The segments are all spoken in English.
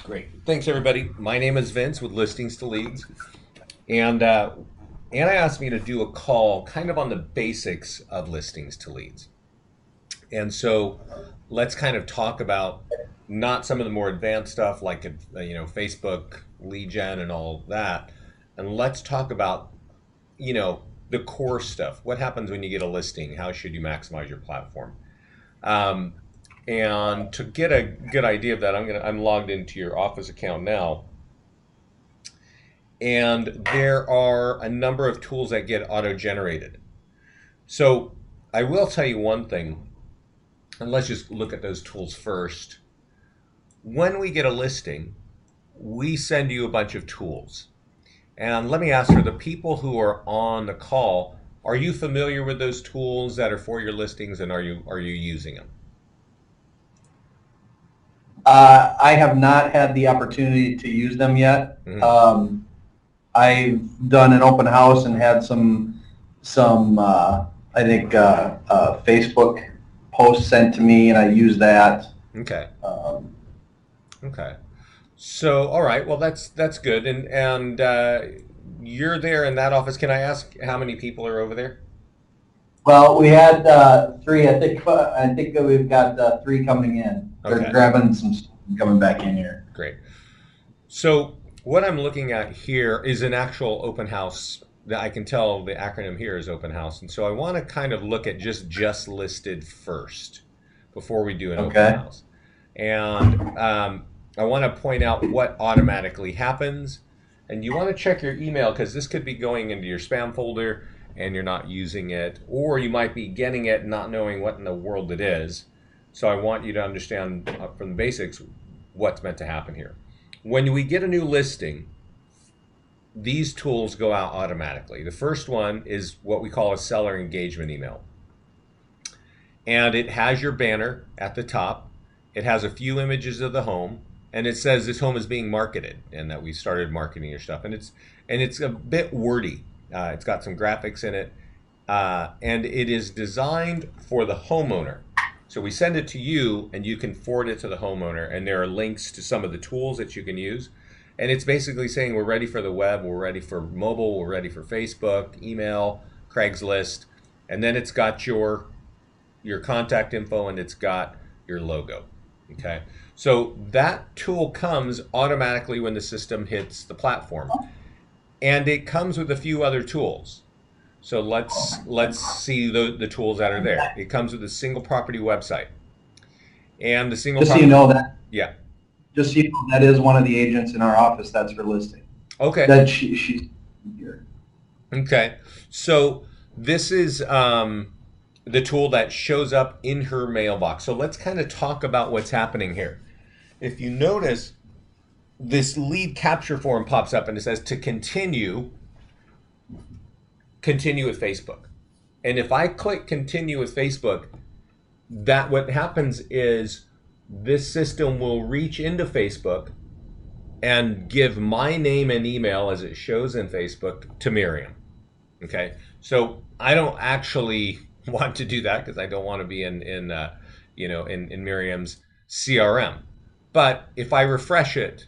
Great. Thanks, everybody. My name is Vince with Listings to Leads. And Anna asked me to do a call kind of on the basics of listings to leads. And so let's kind of talk about not some of the more advanced stuff like Facebook lead gen and all that. And let's talk about, the core stuff. What happens when you get a listing? How should you maximize your platform? Um, and to get a good idea of that, I'm logged into your office account now. And there are a number of tools that get auto-generated. So I will tell you one thing, and let's just look at those tools first. When we get a listing, we send you a bunch of tools. And let me ask, for the people who are on the call, are you familiar with those tools that are for your listings, and are you using them? I have not had the opportunity to use them yet. Mm-hmm. I've done an open house and had some I think Facebook posts sent to me, and I use that. Okay. Um, Okay. So, all right. Well, that's good. And you're there in that office. Can I ask how many people are over there? well, we had three. I think we've got three coming in. They're Okay. grabbing some stuff and coming back in here. Great. So what I'm looking at here is an actual open house. That I can tell the acronym here is open house, and so I want to kind of look at just listed first before we do an open Okay. house, and I want to point out what automatically happens, and you want to check your email because this could be going into your spam folder and you're not using it, or you might be getting it not knowing what in the world it is. So I want you to understand from the basics what's meant to happen here. When we get a new listing, these tools go out automatically. The first one is what we call a seller engagement email. And it has your banner at the top. It has a few images of the home, and it says this home is being marketed and that we started marketing your stuff. And it's a bit wordy. It's got some graphics in it, and it is designed for the homeowner. So we send it to you, and you can forward it to the homeowner, and there are links to some of the tools that you can use. And it's basically saying we're ready for the web, we're ready for mobile, we're ready for Facebook, email, Craigslist, and then it's got your contact info and it's got your logo. Okay, so that tool comes automatically when the system hits the platform, and it comes with a few other tools. So let's see the tools that are there. It comes with a single property website, and the single Just so you property. know that, Yeah. just so you know, that is one of the agents in our office. That's her listing. Okay. That she's here. Okay. So this is the tool that shows up in her mailbox. So let's kind of talk about what's happening here. If you notice, this lead capture form pops up and it says to continue with Facebook. And if I click continue with Facebook, that what happens is this system will reach into Facebook and give my name and email as it shows in Facebook to Miriam. Okay, so I don't actually want to do that because I don't want to be in Miriam's CRM. But if I refresh it,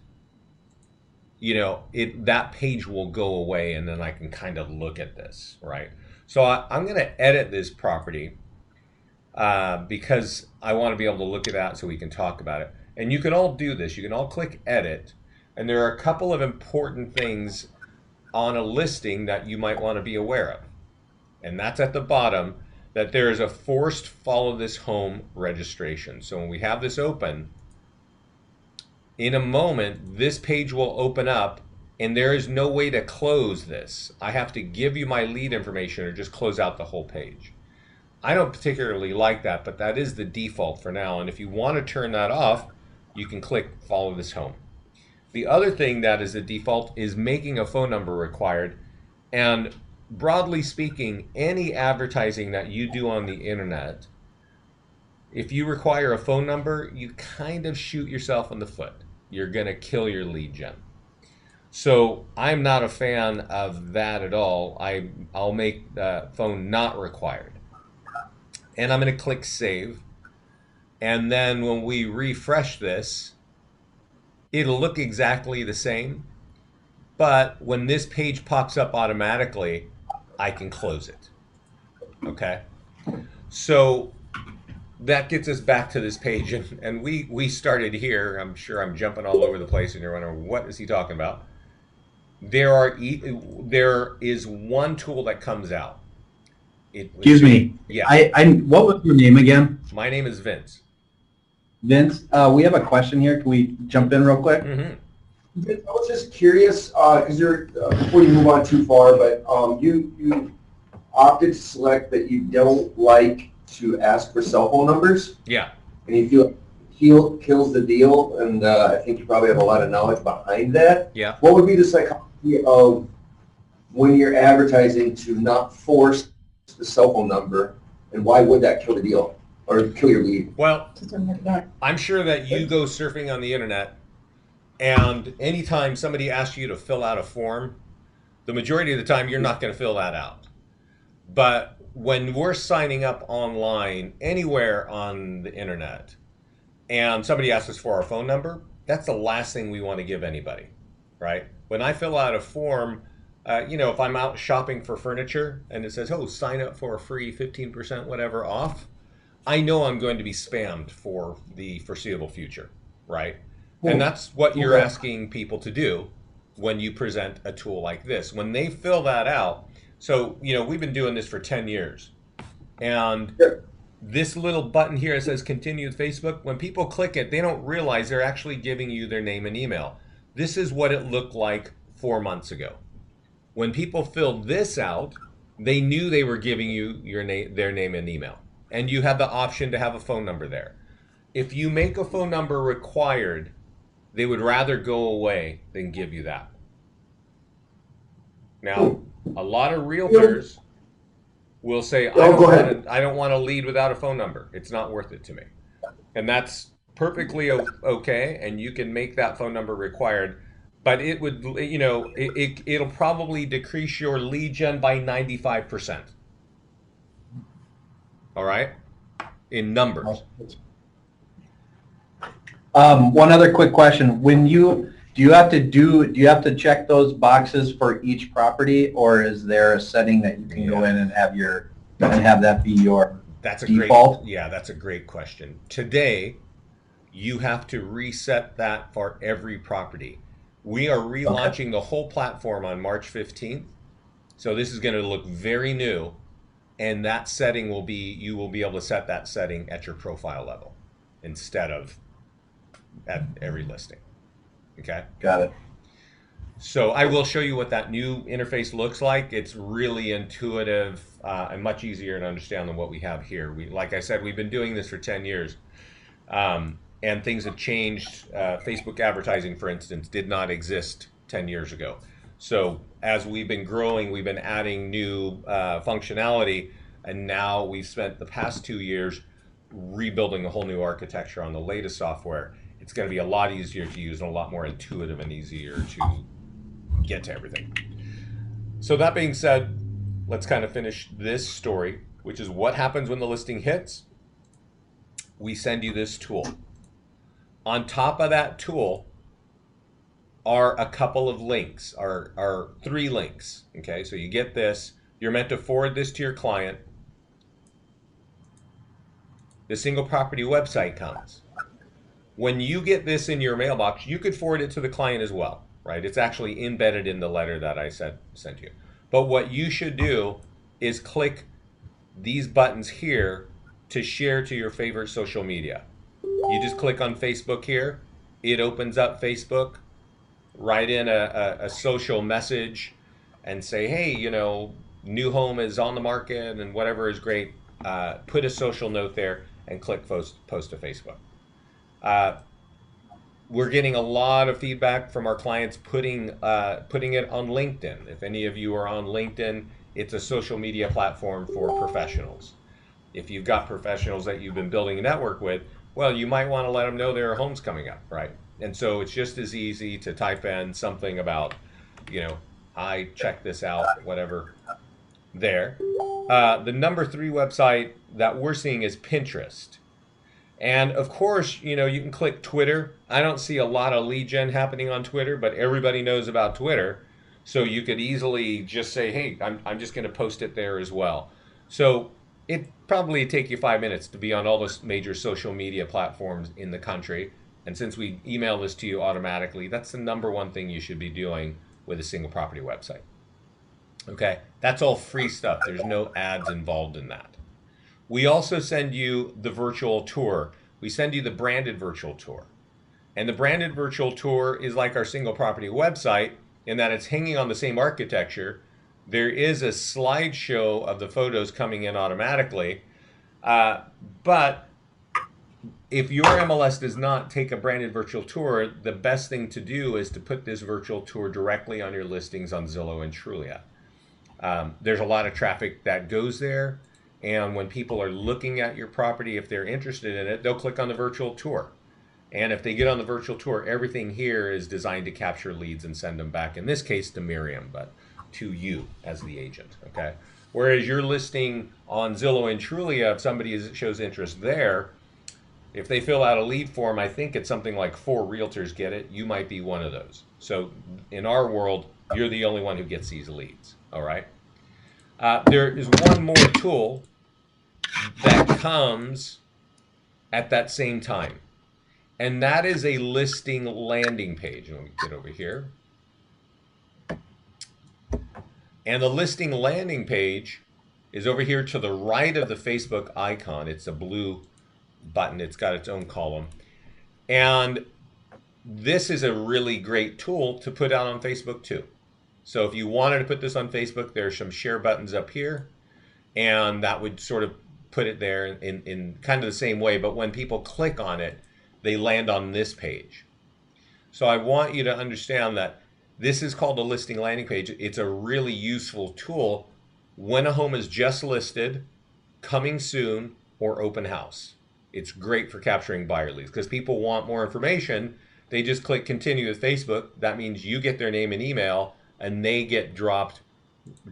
that page will go away, and then I can kind of look at this, right? So I'm going to edit this property because I want to be able to look at that so we can talk about it. And you can all do this. You can all click edit, and there are a couple of important things on a listing that you might want to be aware of. And that's at the bottom, that there is a forced follow this home registration. So when we have this open, in a moment, this page will open up and there is no way to close this. I have to give you my lead information or just close out the whole page. I don't particularly like that, but that is the default for now. And if you want to turn that off, you can click follow this home. The other thing that is a default is making a phone number required. And broadly speaking, any advertising that you do on the internet, if you require a phone number, you kind of shoot yourself in the foot. You're going to kill your lead gen. So I'm not a fan of that at all. I'll make the phone not required. And I'm going to click save. And then when we refresh this, It'll look exactly the same, but when this page pops up automatically, I can close it. Okay? So that gets us back to this page, and we started here. I'm sure I'm jumping all over the place, and you're wondering what is he talking about. There is one tool that comes out. It Excuse should, me. yeah. What was your name again? My name is Vince. Vince, we have a question here. Can we jump in real quick? Mm-hmm. I was just curious, because you're, before you move on too far, but you opted to select that you don't like to ask for cell phone numbers, Yeah. and you feel kills the deal, and I think you probably have a lot of knowledge behind that. Yeah. What would be the psychology of when you're advertising to not force the cell phone number, and why would that kill the deal or kill your lead? Well, I'm sure that you go surfing on the internet, and anytime somebody asks you to fill out a form, the majority of the time you're not going to fill that out. But when we're signing up online anywhere on the internet and somebody asks us for our phone number, that's the last thing we want to give anybody, right? When I fill out a form, if I'm out shopping for furniture and it says, oh, sign up for a free 15% whatever off, I know I'm going to be spammed for the foreseeable future, right? And that's what you're asking people to do when you present a tool like this. When they fill that out, so, we've been doing this for 10 years. And this little button here that says continue with Facebook, when people click it, they don't realize they're actually giving you their name and email. This is what it looked like 4 months ago. When people filled this out, they knew they were giving you their name and email. And you have the option to have a phone number there. If you make a phone number required, they would rather go away than give you that. Now, a lot of realtors will say, I don't want to lead without a phone number. It's not worth it to me. And that's perfectly okay, and you can make that phone number required. But it would, it'll probably decrease your lead gen by 95%. All right? In numbers. One other quick question. Do you have to check those boxes for each property, or is there a setting that you can go in and have that be your default? That's a great question. Today, you have to reset that for every property. We are relaunching the whole platform on March 15th. So this is going to look very new, and that setting you will be able to set that setting at your profile level instead of at every listing. Okay? Got it. So I will show you what that new interface looks like. It's really intuitive and much easier to understand than what we have here. Like I said, we've been doing this for 10 years. And things have changed. Facebook advertising, for instance, did not exist 10 years ago. So as we've been growing, we've been adding new functionality, and now we've spent the past 2 years rebuilding a whole new architecture on the latest software. It's going to be a lot easier to use and a lot more intuitive and easier to get to everything. So that being said, let's kind of finish this story, which is what happens when the listing hits. We send you this tool. On top of that tool are a couple of links, are 3 links. Okay, so you get this. You're meant to forward this to your client. The single property website comes. When you get this in your mailbox, you could forward it to the client as well, right? It's actually embedded in the letter that I sent you. But what you should do is click these buttons here to share to your favorite social media. You just click on Facebook here. It opens up Facebook. Write in a social message and say, hey, new home is on the market and whatever is great. Put a social note there and click post to Facebook. We're getting a lot of feedback from our clients putting it on LinkedIn. If any of you are on LinkedIn, it's a social media platform for professionals. If you've got professionals that you've been building a network with, well, you might want to let them know there are homes coming up, right? And so it's just as easy to type in something about, hi, check this out, whatever, there. The number 3 website that we're seeing is Pinterest. And of course, you know, you can click Twitter. I don't see a lot of lead gen happening on Twitter, but everybody knows about Twitter. So you could easily just say, hey, I'm just going to post it there as well. So it probably take you 5 minutes to be on all the major social media platforms in the country. And since we email this to you automatically, that's the number one thing you should be doing with a single property website. Okay, that's all free stuff. There's no ads involved in that. We also send you the virtual tour. We send you the branded virtual tour. And the branded virtual tour is like our single property website in that it's hanging on the same architecture. There is a slideshow of the photos coming in automatically. But if your MLS does not take a branded virtual tour, the best thing to do is to put this virtual tour directly on your listings on Zillow and Trulia. There's a lot of traffic that goes there. And when people are looking at your property, if they're interested in it, they'll click on the virtual tour. And if they get on the virtual tour, everything here is designed to capture leads and send them back, in this case to Miriam, but to you as the agent, okay? Whereas your listing on Zillow and Trulia, if somebody shows interest there, if they fill out a lead form, I think it's something like 4 realtors get it. You might be one of those. So in our world, you're the only one who gets these leads, all right? There is one more tool that comes at that same time. And that is a listing landing page. Let me get over here. And the listing landing page is over here to the right of the Facebook icon. It's a blue button. It's got its own column. And this is a really great tool to put out on Facebook too. So if you wanted to put this on Facebook, there are some share buttons up here. And that would sort of put it there in kind of the same way. But when people click on it, they land on this page. So I want you to understand that this is called a listing landing page. It's a really useful tool when a home is just listed, coming soon, or open house. It's great for capturing buyer leads because people want more information. They just click continue with Facebook. That means you get their name and email and they get dropped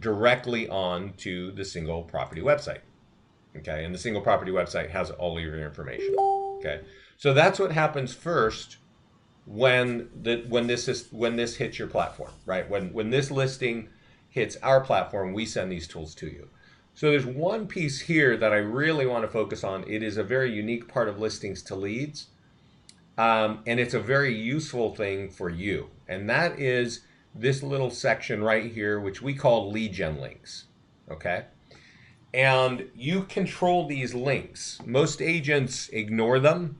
directly onto the single property website. Okay, and the single property website has all of your information. Okay, so that's what happens first when this hits your platform, right? When this listing hits our platform, we send these tools to you. So there's one piece here that I really want to focus on. It is a very unique part of listings to leads, and it's a very useful thing for you, and that is this little section right here, which we call lead gen links. Okay. And you control these links. Most agents ignore them,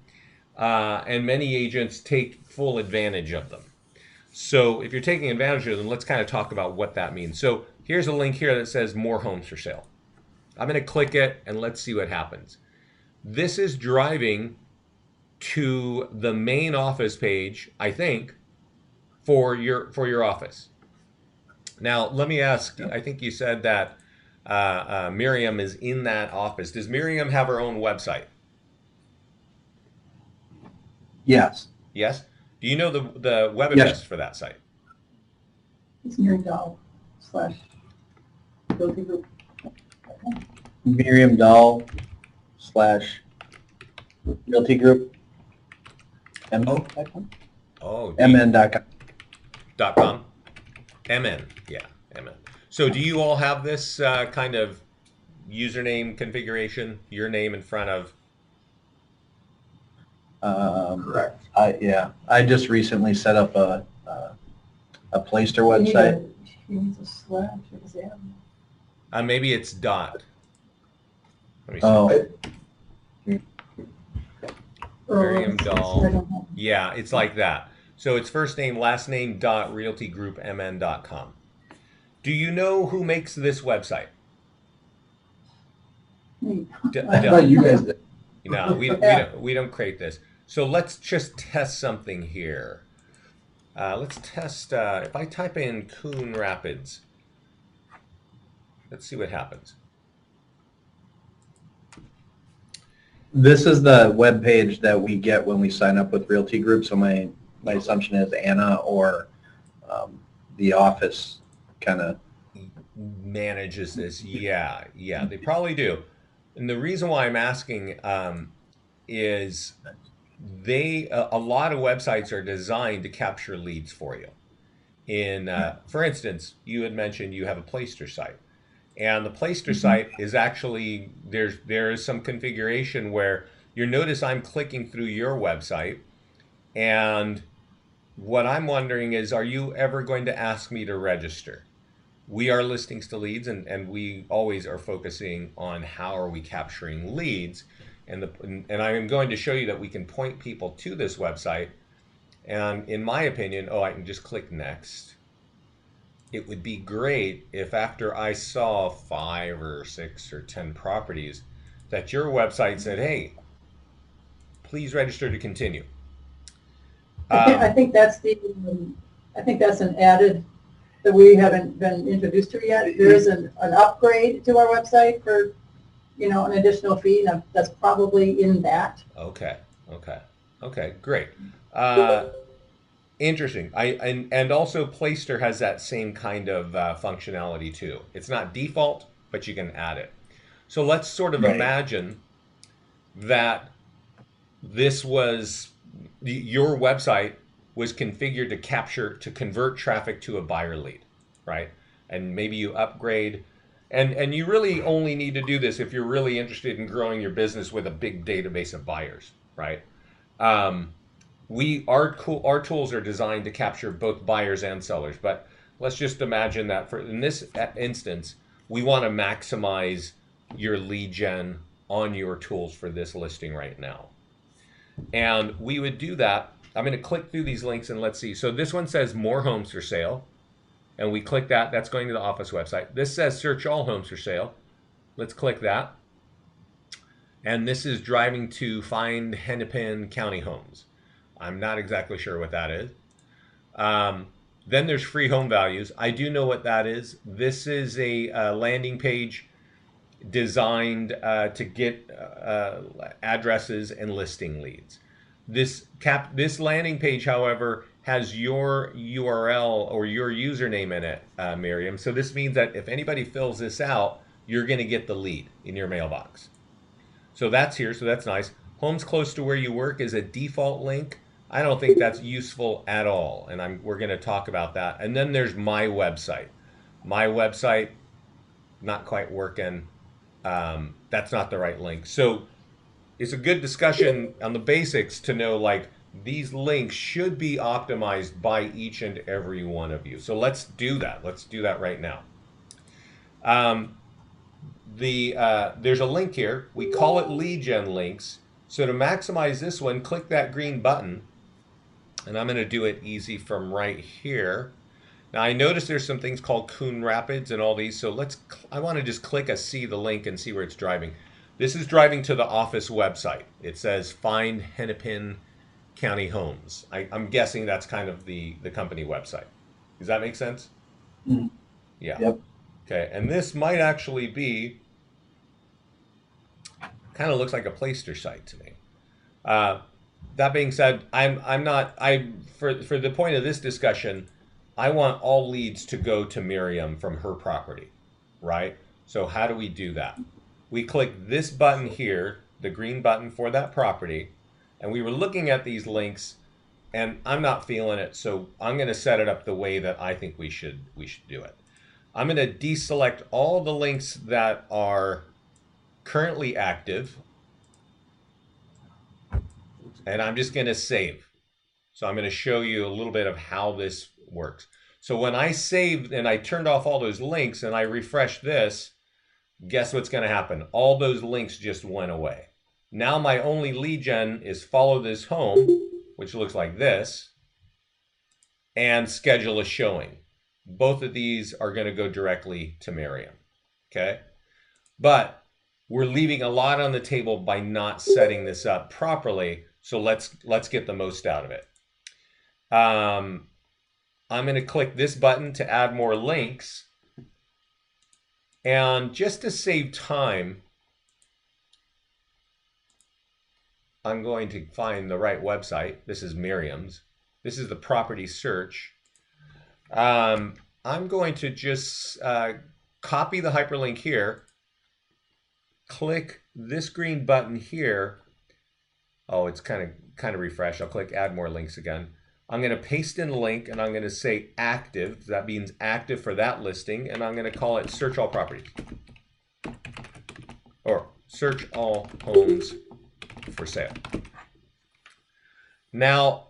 and many agents take full advantage of them. So if you're taking advantage of them, let's kind of talk about what that means. So here's a link here that says more homes for sale. I'm going to click it and let's see what happens. This is driving to the main office page, I think, for your office. Now, let me ask, I think you said that Miriam is in that office. Does Miriam have her own website? Yes. Yes? Do you know the web address for that site? It's Miriam Dahl / Realty Group. Miriam Dahl / Realty Group. MN.com. Oh, MN.com. .com? MN, yeah, MN. So do you all have this kind of username configuration, your name in front of? Correct. I just recently set up a Playster website. She needs a slash or a zam. Maybe it's dot. Let me see. Oh, Miriam I Dahl. don't know. Yeah, it's like that. So it's first name, last name, dot, realtygroupmn.com. Do you know who makes this website? Me. I thought you guys did. No, we don't create this. So let's just test something here. Let's test, if I type in Coon Rapids, let's see what happens. this is the web page that we get when we sign up with Realty Group. So my assumption is Anna or the office kind of Manages this. Yeah, they probably do. And the reason why I'm asking, is a lot of websites are designed to capture leads for you. For instance, you had mentioned you have a Playster site, and the Playster site is actually there is some configuration where you notice I'm clicking through your website, and what I'm wondering is, are you ever going to ask me to register? We are listings to leads, and we always are focusing on how are we capturing leads. And I'm going to show you that we can point people to this website. And in my opinion, I can just click next. It would be great if after I saw 5 or 6 or 10 properties that your website said, hey, please register to continue. I think that's I think that's an added that we haven't been introduced to yet. There is an upgrade to our website for, an additional fee. Now, that's probably in that. Okay, great. Interesting. And also Playster has that same kind of functionality too. It's not default, but you can add it. So let's sort of imagine that this was your website was configured to convert traffic to a buyer lead, right? And maybe you upgrade, and you really only need to do this if you're really interested in growing your business with a big database of buyers, right? Our tools are designed to capture both buyers and sellers, but let's just imagine that in this instance, we want to maximize your lead gen on your tools for this listing right now. And we would do that. I'm going to click through these links and let's see. So this one says more homes for sale. And we click that. That's going to the office website. This says search all homes for sale. Let's click that. And this is driving to find Hennepin County homes. I'm not exactly sure what that is. Then there's free home values. I do know what that is. This is a landing page designed to get addresses and listing leads. This landing page, however, has your URL or your username in it, Miriam. So this means that if anybody fills this out, you're going to get the lead in your mailbox. So that's here. So that's nice. Homes close to where you work is a default link. I don't think that's useful at all, and we're going to talk about that. And then there's my website. My website, not quite working. That's not the right link. So it's a good discussion on the basics to know, like, these links should be optimized by each and every one of you. So let's do that. Let's do that right now. There's a link here. We call it lead gen links. So to maximize this one, click that green button. And I'm going to do it easy from right here. Now I notice there's some things called Coon Rapids and all these. So I want to just click see the link and see where it's driving. This is driving to the office website. It says find Hennepin County homes. I'm guessing that's kind of the company website. Does that make sense? Mm-hmm. Yeah. Yep. Okay. And this might actually be, kind of looks like a Playster site to me. That being said, for the point of this discussion, I want all leads to go to Miriam from her property, right? So how do we do that? We click this button here, the green button for that property, and we were looking at these links, and I'm not feeling it, so I'm going to set it up the way that I think we should do it. I'm going to deselect all the links that are currently active, and I'm just going to save. So I'm going to show you a little bit of how this works. So when I saved and I turned off all those links and I refresh this, guess what's going to happen? All those links just went away. Now my only lead gen is follow this home, which looks like this, and schedule a showing. Both of these are going to go directly to Miriam. Okay? But we're leaving a lot on the table by not setting this up properly. So let's get the most out of it. I'm going to click this button to add more links. And just to save time, I'm going to find the right website. This is Miriam's. This is the property search. I'm going to just copy the hyperlink here, click this green button here, Oh, it's kind of refresh. I'll click add more links again. I'm going to paste in a link and I'm going to say active. That means active for that listing. And I'm going to call it search all properties. Or search all homes for sale. Now,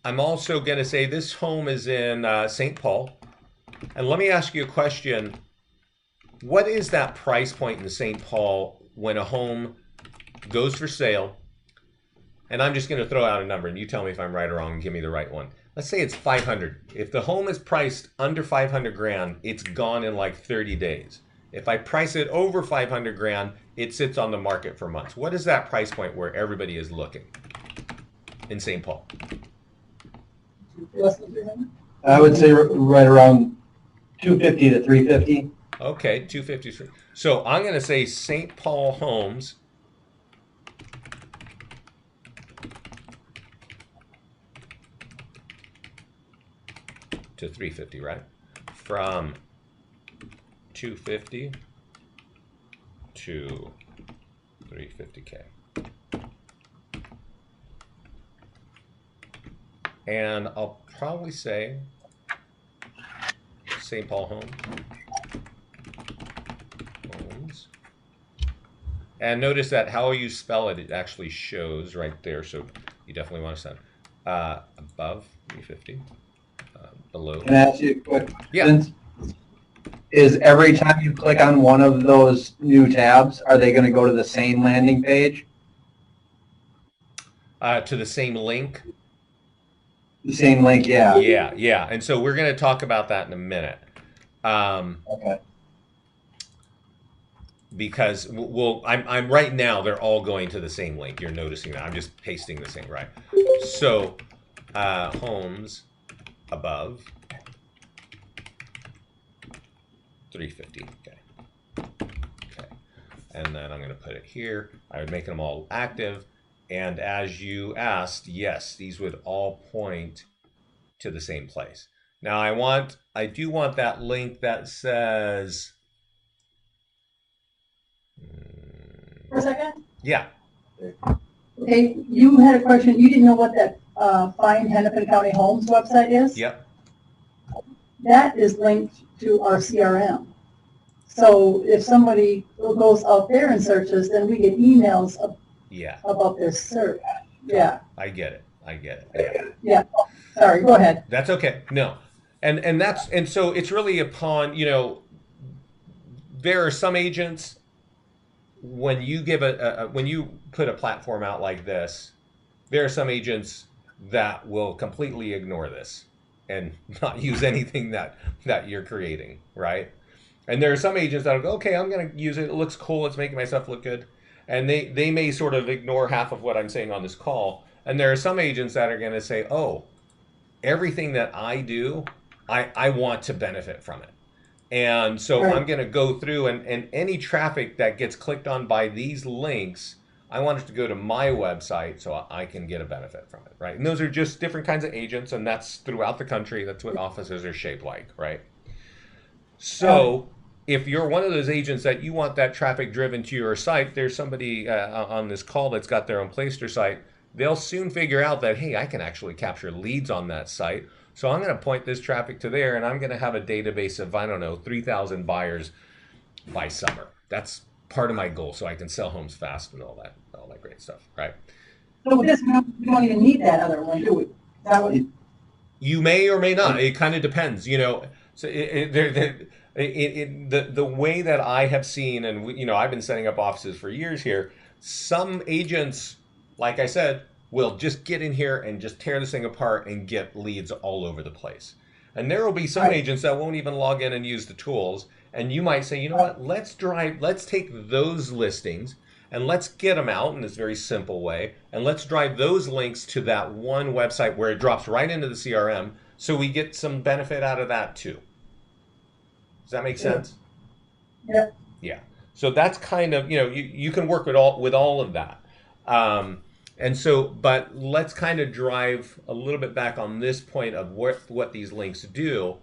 I'm also going to say this home is in St. Paul. And let me ask you a question. What is that price point in St. Paul when a home goes for sale? And I'm just going to throw out a number, and you tell me if I'm right or wrong and give me the right one. Let's say it's 500. If the home is priced under 500 grand, it's gone in like 30 days. If I price it over 500 grand, it sits on the market for months. What is that price point where everybody is looking in St. Paul? I would say right around 250 to 350. Okay, 250. So I'm going to say St. Paul homes to 350, right? From 250 to 350K. And I'll probably say St. Paul homes. And notice that how you spell it, it actually shows right there. So you definitely want to send above 350, below. Can I ask you a quick Yeah. question? Is every time you click on one of those new tabs, are they going to go to the same landing page? To the same link? The same link, yeah. Yeah, yeah. And so we're going to talk about that in a minute. Okay. Because I'm right now, they're all going to the same link. You're noticing that. I'm just pasting the same, right? So, homes above 350. Okay. Okay. And then I'm going to put it here. I would make them all active. And as you asked, yes, these would all point to the same place. Now I do want that link that says. For a second? Yeah. Okay, you had a question. You didn't know what that Find Hennepin County Homes website is? Yep. That is linked to our CRM. So if somebody goes out there and searches, then we get emails about their search. Yeah. I get it. I get it. Yeah. Sorry, go ahead. That's okay. No. And so it's really upon, there are some agents when you give when you put a platform out like this, there are some agents that will completely ignore this and not use anything that you're creating, right? And there are some agents that'll go, okay, I'm going to use it. It looks cool. It's making myself look good. And they may sort of ignore half of what I'm saying on this call. And there are some agents that are going to say, oh, everything that I do, I want to benefit from it. And so Right. I'm going to go through and any traffic that gets clicked on by these links, I want it to go to my website so I can get a benefit from it, right? And those are just different kinds of agents, and that's throughout the country. That's what offices are shaped like, right? So if you're one of those agents that you want that traffic driven to your site, there's somebody on this call that's got their own Playster site. They'll soon figure out that, hey, I can actually capture leads on that site. So I'm going to point this traffic to there, and I'm going to have a database of, 3,000 buyers by summer. That's part of my goal, so I can sell homes fast and all that great stuff, right? So we don't even need that other one, do we? That would, You may or may not. It kind of depends, So the way that I have seen, and I've been setting up offices for years here. Some agents, like I said, will just get in here and just tear this thing apart and get leads all over the place. And there will be some Right. agents that won't even log in and use the tools. And you might say, you know what? Let's take those listings and let's get them out in this very simple way, and let's drive those links to that one website where it drops right into the CRM, so we get some benefit out of that too. Does that make sense? yeah. Yeah. So that's kind of, you can work with all of that. And so, but let's kind of drive a little bit back on this point of what these links do.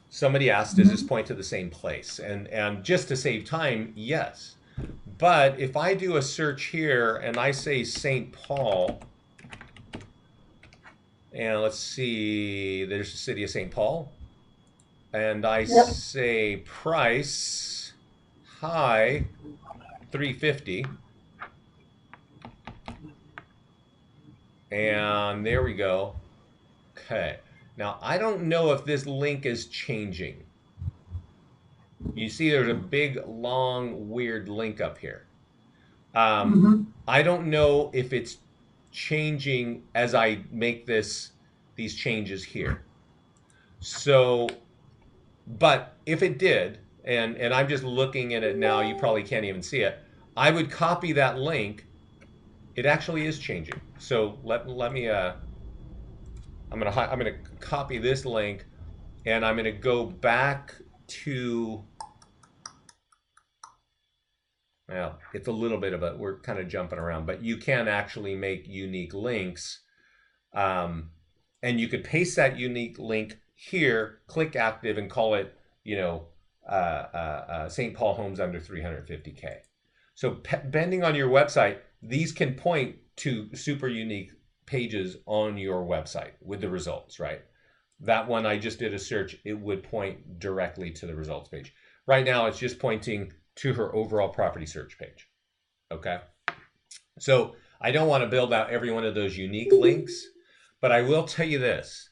Somebody asked, does this point to the same place? And just to save time, yes. But if I do a search here and I say St. Paul, And let's see, there's the city of St. Paul. And I Yep. say price high 350. And there we go. Okay. Now, I don't know if this link is changing. You see there's a big, long, weird link up here. I don't know if it's changing as I make these changes here. So, but if it did, and I'm just looking at it now, you probably can't even see it. I would copy that link. It actually is changing. So let me I'm gonna copy this link, and I'm gonna go back to, well, it's a little bit of a, we're kind of jumping around, but you can actually make unique links. And you could paste that unique link here, click active, and call it, you know, St. Paul homes under 350K. So depending on your website, these can point to super unique pages on your website with the results, right? That one I just did a search, it would point directly to the results page. Right now, it's just pointing to her overall property search page. Okay. So I don't want to build out every one of those unique links, but I will tell you this.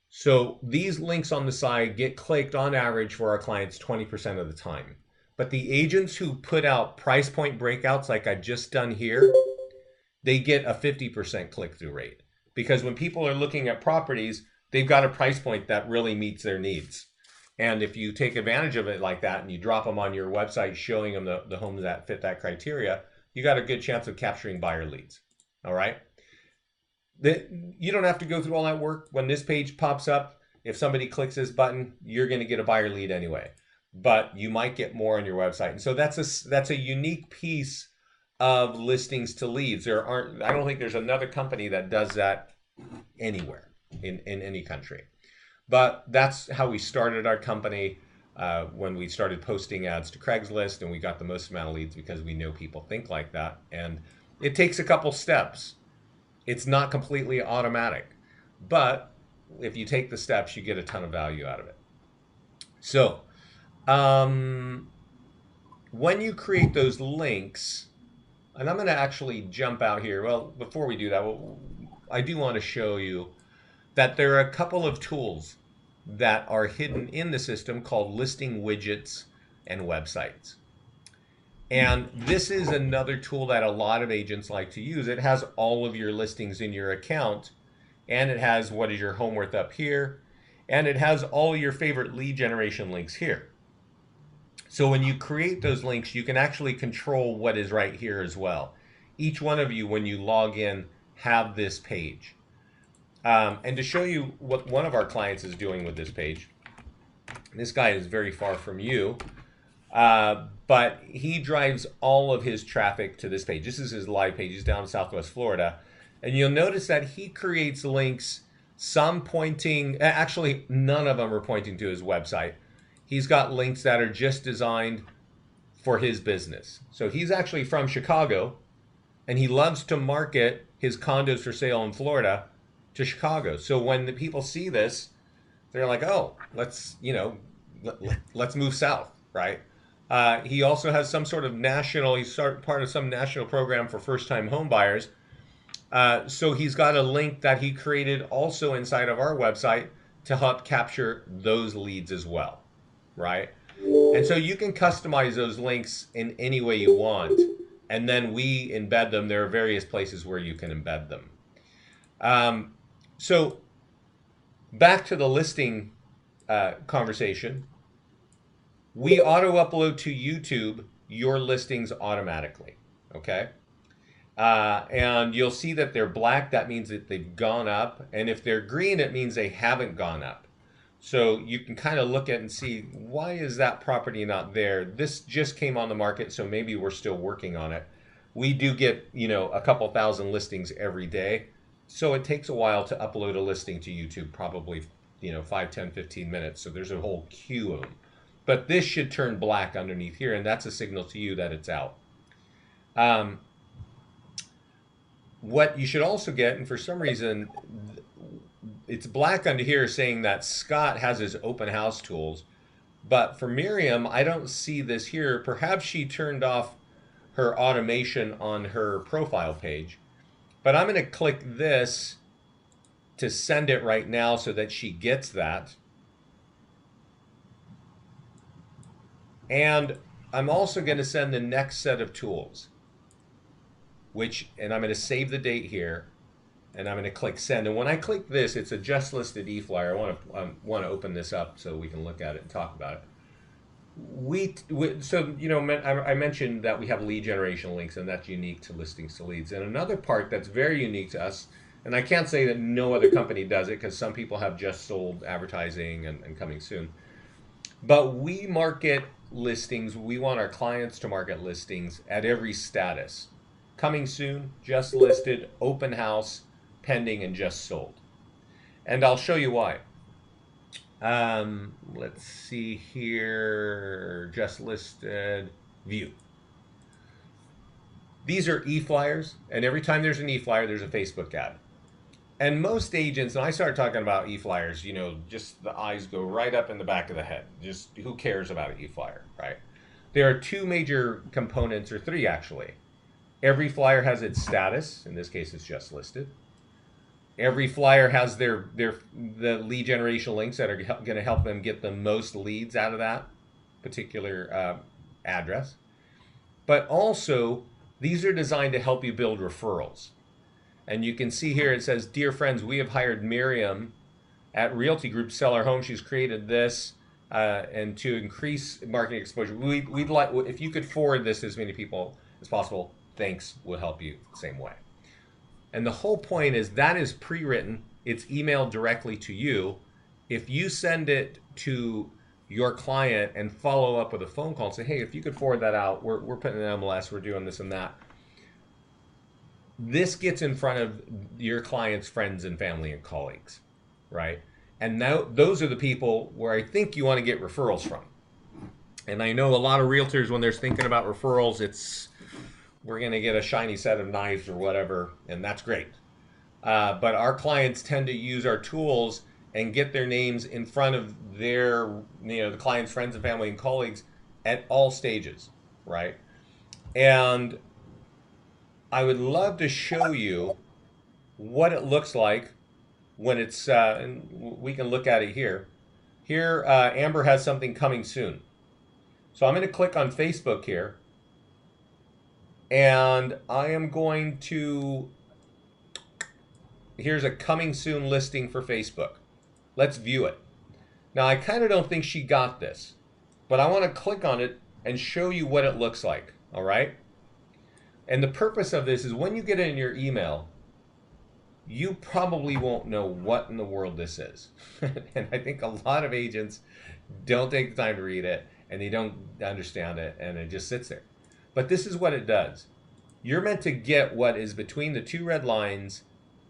So these links on the side get clicked on average for our clients 20% of the time. But the agents who put out price point breakouts like I've just done here, they get a 50% click-through rate. Because when people are looking at properties, they've got a price point that really meets their needs. And if you take advantage of it like that and you drop them on your website showing them the homes that fit that criteria, you got a good chance of capturing buyer leads. All right? You don't have to go through all that work. When this page pops up, if somebody clicks this button, you're going to get a buyer lead anyway. But you might get more on your website. And so that's a unique piece of listings to leads. I don't think there's another company that does that anywhere in any country. But that's how we started our company when we started posting ads to Craigslist, and we got the most amount of leads because we know people think like that. And it takes a couple steps. It's not completely automatic, but if you take the steps, you get a ton of value out of it. So when you create those links, and I'm going to actually jump out here. Well, before we do that, I do want to show you that there are a couple of tools that are hidden in the system called listing widgets and websites. And this is another tool that a lot of agents like to use. It has all of your listings in your account, and it has what is your home worth up here, and it has all your favorite lead generation links here. So when you create those links, you can actually control what is right here as well. Each one of you, when you log in, have this page. And to show you what one of our clients is doing with this page, this guy is very far from you, but he drives all of his traffic to this page. This is his live page. He's down in Southwest Florida. And you'll notice that he creates links, some pointing, actually none of them are pointing to his website. He's got links that are just designed for his business. So he's actually from Chicago, and he loves to market his condos for sale in Florida to Chicago. So when the people see this, they're like, oh, let's move south, right? He also has some sort of he's part of some national program for first-time home buyers. So he's got a link that he created also inside of our website to help capture those leads as well, right? And so you can customize those links in any way you want, and then we embed them. There are various places where you can embed them. So back to the listing conversation. We auto upload to YouTube your listings automatically, okay? And you'll see that they're black. That means that they've gone up. And if they're green, it means they haven't gone up. So you can kind of look at and see, why is that property not there? This just came on the market, so maybe we're still working on it. We do get, a couple thousand listings every day. So it takes a while to upload a listing to YouTube, probably, 5, 10, 15 minutes. So there's a whole queue of them. But this should turn black underneath here, and that's a signal to you that it's out. What you should also get, and for some reason, it's black under here saying that Scott has his open house tools, but for Miriam, I don't see this here. Perhaps she turned off her automation on her profile page. But I'm going to click this to send it right now so that she gets that. And I'm also going to send the next set of tools, and I'm going to save the date here, and I'm going to click send. And when I click this, it's a just listed e-flyer. I want to open this up so we can look at it and talk about it. So, you know, I mentioned that we have lead generation links, and that's unique to listings to leads. And another part that's very unique to us, and I can't say that no other company does it because some people have just sold advertising and coming soon, but we market listings. We want our clients to market listings at every status: coming soon, just listed, open house, pending, and just sold. And I'll show you why. Let's see here, just listed, view. These are e-flyers, and every time there's an e-flyer, there's a Facebook ad. And most agents, and I started talking about e-flyers, you know, just the eyes go right up in the back of the head. Just who cares about an e-flyer, right? There are two major components, or three actually. Every flyer has its status. In this case, it's just listed. Every flyer has the lead generation links that are going to help them get the most leads out of that particular address. But also, these are designed to help you build referrals. And you can see here it says, "Dear friends, we have hired Miriam at Realty Group to sell our home. She's created this, and to increase marketing exposure, we'd like if you could forward this to as many people as possible. Thanks, will help you the same way." And the whole point is that is pre-written. It's emailed directly to you. If you send it to your client and follow up with a phone call and say, "Hey, if you could forward that out, we're putting an MLS, we're doing this and that." This gets in front of your client's friends and family and colleagues, right? And now those are the people where I think you want to get referrals from. And I know a lot of realtors, when they're thinking about referrals, it's we're going to get a shiny set of knives or whatever, and that's great. But our clients tend to use our tools and get their names in front of their, the client's friends and family and colleagues at all stages, right? And I would love to show you what it looks like when it's, and we can look at it here. Here, Amber has something coming soon. So I'm going to click on Facebook here, and I am going to, here's a coming soon listing for Facebook. Let's view it. Now, I kind of don't think she got this, but I want to click on it and show you what it looks like, all right? And the purpose of this is when you get it in your email, you probably won't know what in the world this is. And I think a lot of agents don't take the time to read it, and they don't understand it, and it just sits there. But this is what it does. You're meant to get what is between the two red lines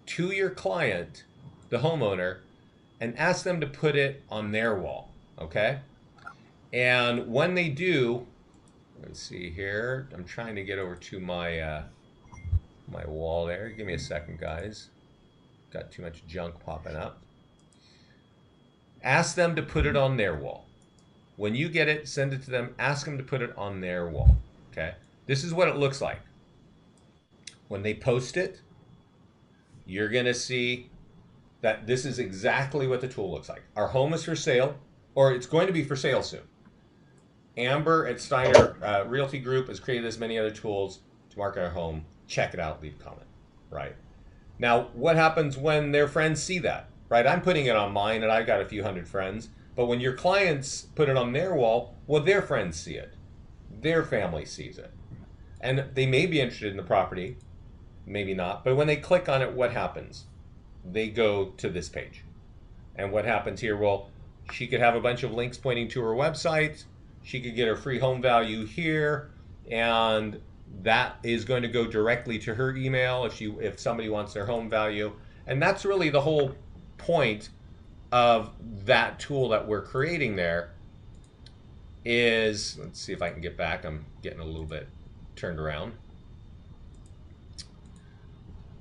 to your client, the homeowner, and ask them to put it on their wall, okay? And when they do, let's see here. I'm trying to get over to my my wall there. Give me a second, guys. Got too much junk popping up. Ask them to put it on their wall. When you get it, send it to them. Ask them to put it on their wall. Okay? This is what it looks like. When they post it, you're going to see that this is exactly what the tool looks like. Our home is for sale, or it's going to be for sale soon. Amber at Steiner Realty Group has created as many other tools to market our home. Check it out, leave a comment, right? Now, what happens when their friends see that, right? I'm putting it on mine, and I've got a few hundred friends, but when your clients put it on their wall, well, their friends see it. Their family sees it. And they may be interested in the property, maybe not, but when they click on it, what happens? They go to this page. And what happens here? Well, she could have a bunch of links pointing to her website. She could get her free home value here, and that is going to go directly to her email if somebody wants their home value. And that's really the whole point of that tool that we're creating there is, let's see if I can get back. I'm getting a little bit turned around.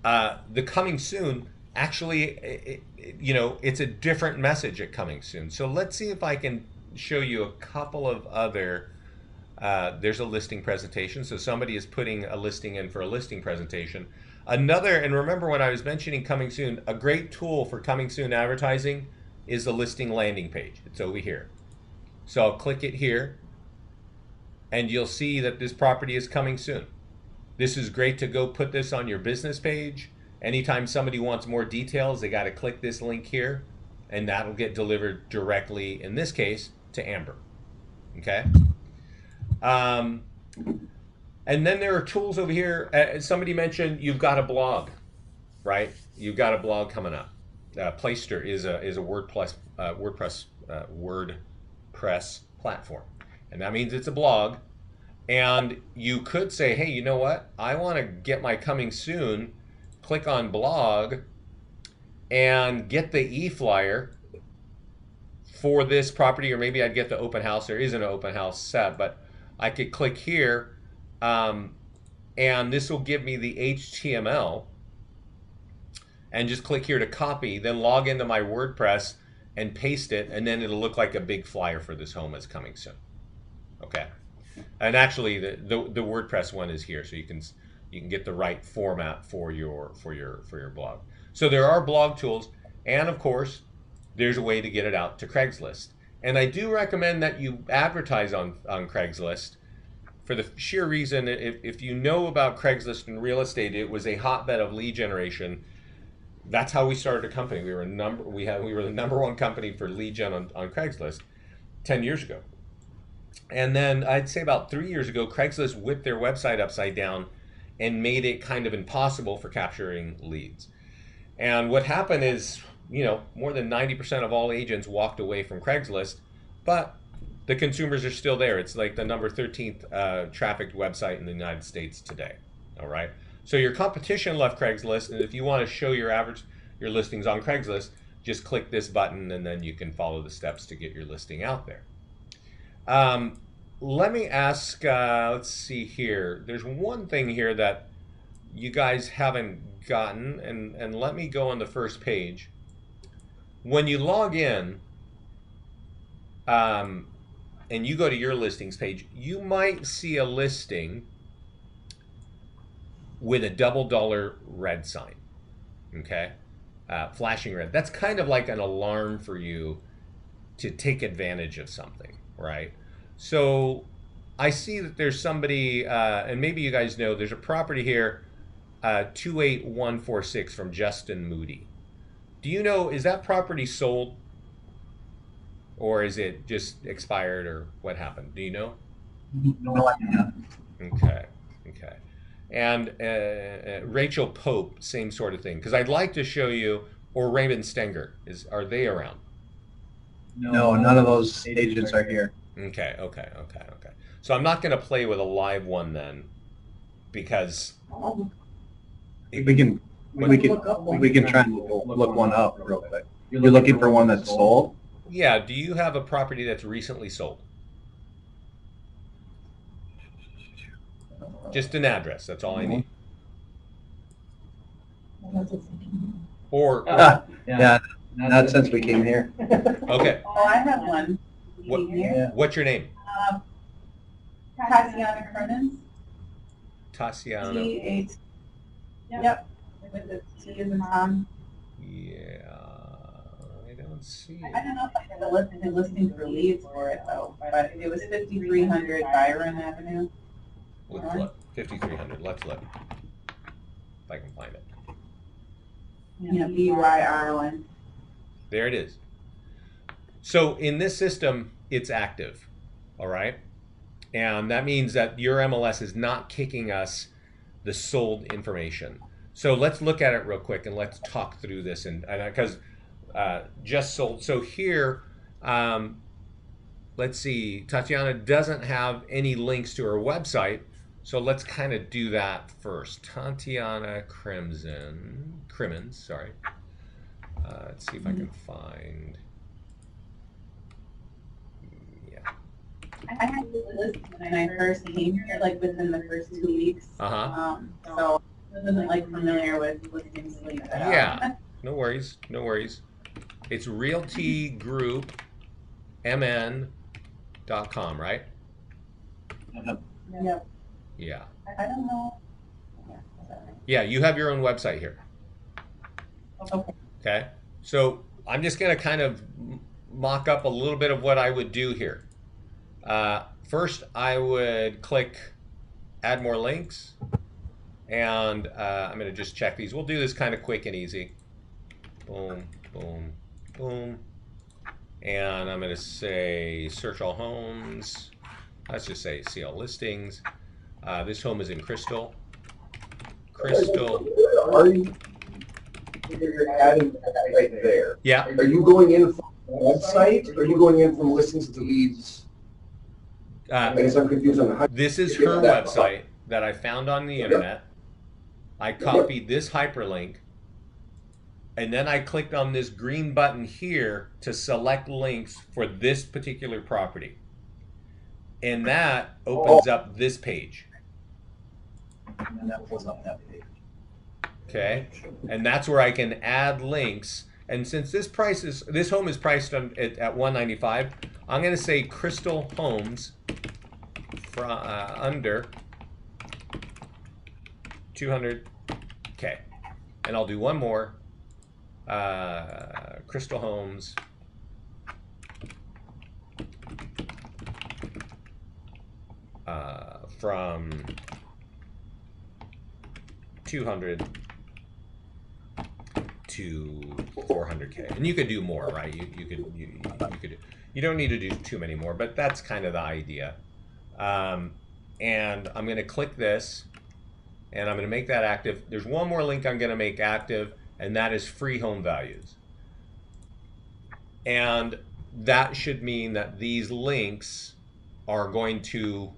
The coming soon actually, it's a different message at coming soon. So let's see if I can show you a couple of other. There's a listing presentation. So somebody is putting a listing in for a listing presentation. Another, and remember when I was mentioning coming soon, a great tool for coming soon advertising is the listing landing page. It's over here. So I'll click it here, and you'll see that this property is coming soon. This is great to go put this on your business page. Anytime somebody wants more details, they got to click this link here, and that'll get delivered directly, in this case, to Amber. Okay? And then there are tools over here. Somebody mentioned you've got a blog, right? You've got a blog coming up. Playster is a WordPress platform, and that means it's a blog. And you could say, hey, you know what? I want to get my coming soon. Click on blog and get the e-flyer for this property, or maybe I'd get the open house. There isn't an open house set, but I could click here, and this will give me the HTML, and just click here to copy, then log into my WordPress and paste it, and then it'll look like a big flyer for this home that's coming soon. Okay, and actually the WordPress one is here, so you can get the right format for your blog. So there are blog tools, and of course there's a way to get it out to Craigslist. And I do recommend that you advertise on Craigslist, for the sheer reason, if you know about Craigslist and real estate, it was a hotbed of lead generation. That's how we started a company. We were the #1 company for lead gen on Craigslist 10 years ago. And then I'd say about 3 years ago, Craigslist whipped their website upside down and made it kind of impossible for capturing leads. And what happened is, more than 90% of all agents walked away from Craigslist, but the consumers are still there. It's like the number 13th trafficked website in the United States today. All right. So your competition left Craigslist, and if you want to show your listings on Craigslist, just click this button, and then you can follow the steps to get your listing out there. Let me ask. Let's see here. There's one thing here that you guys haven't gotten, and let me go on the first page. When you log in, and you go to your listings page, you might see a listing with a $double red sign, okay? Flashing red. That's kind of like an alarm for you to take advantage of something, right? So I see that there's somebody, and maybe you guys know, there's a property here, 28146 from Justin Moody. Do you know, is that property sold? Or is it just expired, or what happened? Do you know? No idea. Okay. And Rachel Pope, same sort of thing. Because I'd like to show you, or Raymond Stenger, are they around? No, none of those agents are here. Okay. So I'm not going to play with a live one then, because We can try and look one up real quick. You're looking for one that's sold? Yeah. Do you have a property that's recently sold? Just an address. That's all I need. Or yeah, not since we came here. okay. Oh, I have one. What's your name? Tatiana Cronins. Tatiana. T-A. Yep. With the T as in Tom. Yeah, I don't see I it. don't know if I had the listing for leads for it though, but it was 5300 Byron Avenue. Let's look. 5300. Let's look. If I can find it. Yeah, B-Y-R-O-N. There it is. So in this system, it's active. All right. And that means that your MLS is not kicking us the sold information. So let's look at it real quick and let's talk through this. And because just sold. So here, let's see, Tatiana doesn't have any links to her website. So let's kind of do that first. Tatiana Crimmins, sorry. Let's see if I can find. Yeah. I had this list when I first came here, like within the first 2 weeks. Uh-huh. So I wasn't like familiar with listings like that. Yeah. No worries. No worries. It's realtygroupmn.com, right? Yeah. Yeah. I don't know. Yeah, is that right? Yeah, you have your own website here. Okay. Okay. So I'm just going to kind of mock up a little bit of what I would do here. First, I would click add more links, and I'm going to just check these. We'll do this kind of quick and easy. Boom, boom, boom. And I'm going to say search all homes. Let's just say see all listings. This home is in Crystal. Crystal. Are you, you're adding that right there? Yeah. Are you going in from the website, or are you going in from listings to leads? I guess I'm confused on how. This is her website that I found on the internet. I copied this hyperlink, and then I clicked on this green button here to select links for this particular property. And that opens up this page. And that pulls up that page. Okay, and that's where I can add links. And since this home is priced at $195, I'm going to say Crystal Homes under 200K, and I'll do one more. Crystal Homes from 200 to 400K, and you could do more, right? You don't need to do too many more, but that's kind of the idea. And I'm going to click this, and I'm going to make that active. There's one more link I'm going to make active, and that is free home values. And that should mean that these links are going to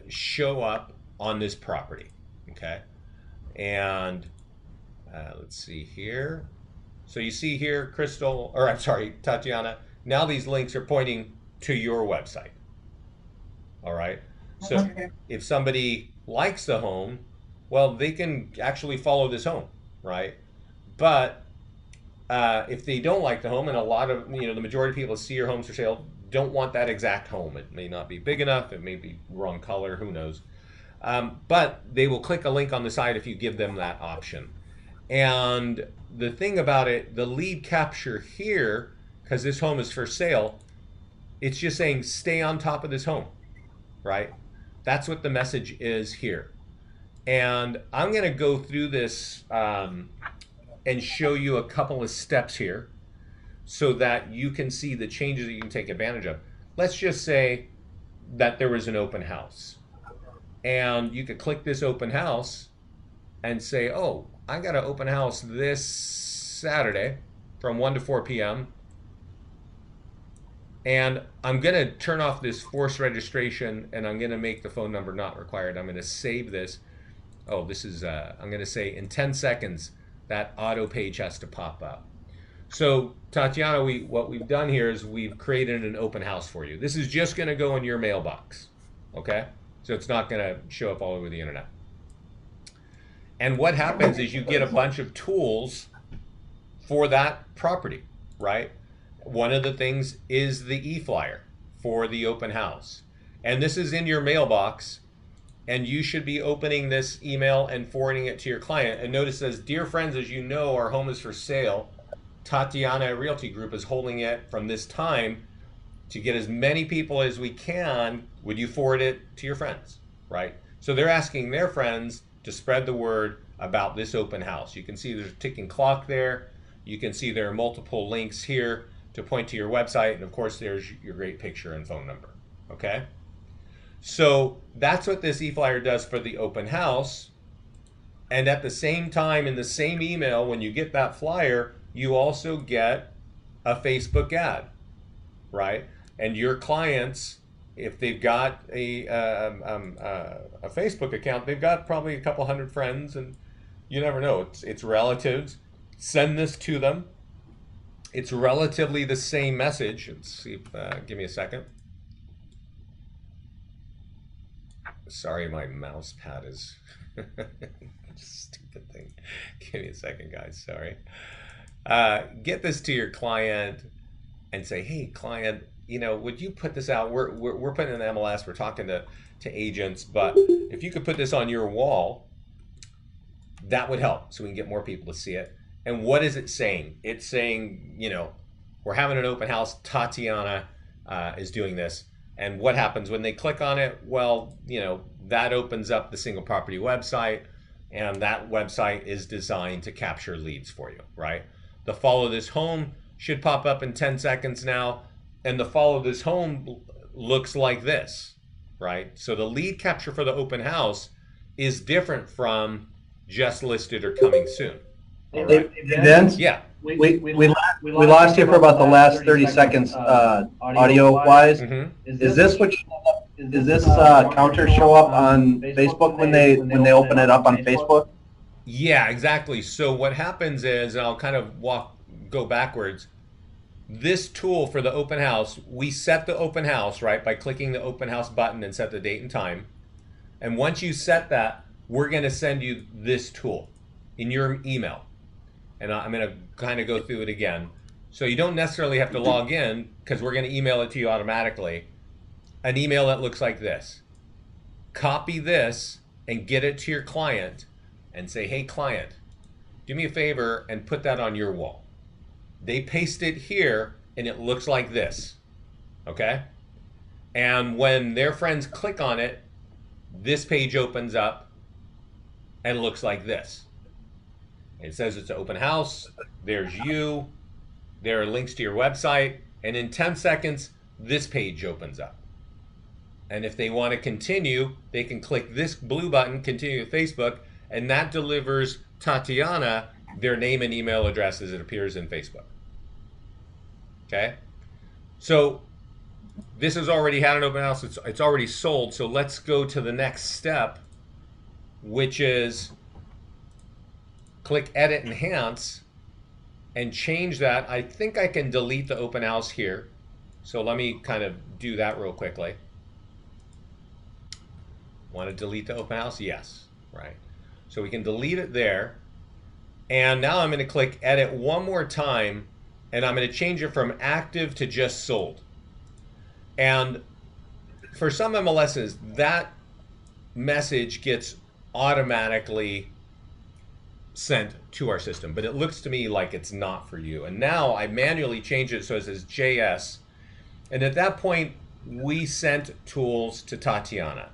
show up on this property. Okay, and let's see here. So you see here, Crystal, or I'm sorry, Tatiana, now these links are pointing to your website. All right. So Okay. if somebody likes the home, well, they can actually follow this home, right? But if they don't like the home, and a lot of, the majority of people that see your homes for sale don't want that exact home. It may not be big enough. It may be wrong color. Who knows? But they will click a link on the side if you give them that option. And the thing about it, the lead capture here, because this home is for sale, it's just saying stay on top of this home, right? That's what the message is here. And I'm going to go through this and show you a couple of steps here so that you can see the changes that you can take advantage of. Let's just say that there was an open house. And you could click this open house and say, oh, I got an open house this Saturday from 1 to 4 p.m. And I'm going to turn off this forced registration, and I'm going to make the phone number not required. I'm going to save this. Oh, this is, I'm going to say in 10 seconds, that auto page has to pop up. So Tatiana, what we've done here is we've created an open house for you. This is just going to go in your mailbox, okay? So it's not going to show up all over the internet. And what happens is you get a bunch of tools for that property, right? One of the things is the e-flyer for the open house. And this is in your mailbox, and you should be opening this email and forwarding it to your client. And notice it says, dear friends, as you know, our home is for sale. Tatiana at Realty Group is holding it from this time to get as many people as we can. Would you forward it to your friends, right? So they're asking their friends to spread the word about this open house. You can see there's a ticking clock there. You can see there are multiple links here to point to your website. And of course, there's your great picture and phone number, okay? So that's what this e-flyer does for the open house. And at the same time, in the same email, when you get that flyer, you also get a Facebook ad, right? And your clients, if they've got a Facebook account, they've got probably a couple hundred friends, and you never know. It's relatives. Send this to them. It's relatively the same message. Let's see. Give me a second. Sorry, my mouse pad is stupid thing. Give me a second, guys. Sorry. Get this to your client and say, hey, client, would you put this out? We're putting in MLS. We're talking to agents, but if you could put this on your wall, that would help so we can get more people to see it. And what is it saying? It's saying, we're having an open house. Tatiana is doing this. And what happens when they click on it? Well, that opens up the single property website, and that website is designed to capture leads for you, right? The follow this home should pop up in 10 seconds now, and the follow this home looks like this, right? So the lead capture for the open house is different from just listed or coming soon. All right? Vince? Yeah. We lost you for about the last 30 seconds audio-wise. Mm-hmm. Is this counter show up on Facebook when they open it up on Facebook? Yeah, exactly. So what happens is, and I'll kind of go backwards. This tool for the open house, we set the open house, right, by clicking the open house button and set the date and time. And once you set that, we're going to send you this tool in your email. And I'm going to kind of go through it again. So you don't necessarily have to log in because we're going to email it to you automatically. An email that looks like this. Copy this and get it to your client and say, hey, client, do me a favor and put that on your wall. They paste it here and it looks like this. Okay? And when their friends click on it, this page opens up and looks like this. It says it's an open house. There's you. There are links to your website. And in 10 seconds, this page opens up. And if they want to continue, they can click this blue button, continue to Facebook, and that delivers Tatiana their name and email address as it appears in Facebook. Okay? So this has already had an open house. It's already sold. So let's go to the next step, which is click Edit Enhance and change that. I think I can delete the open house here. So let me kind of do that real quickly. Want to delete the open house? Yes, right. So we can delete it there. And now I'm going to click Edit one more time, and I'm going to change it from active to just sold. And for some MLSs, that message gets automatically sent to our system, but it looks to me like it's not for you. And now I manually change it so it says JS. And at that point, we sent tools to Tatiana.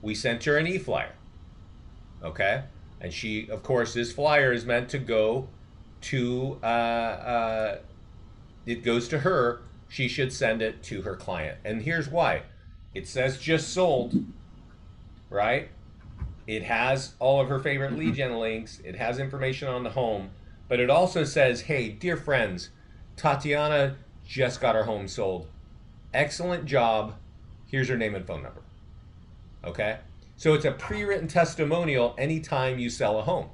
We sent her an e-flyer, okay? And she, of course, this flyer is meant to go to, it goes to her. She should send it to her client. And here's why. It says just sold, right? It has all of her favorite lead gen links. It has information on the home, but it also says, hey, dear friends, Tatiana just got her home sold. Excellent job. Here's her name and phone number. Okay? So it's a pre-written testimonial anytime you sell a home.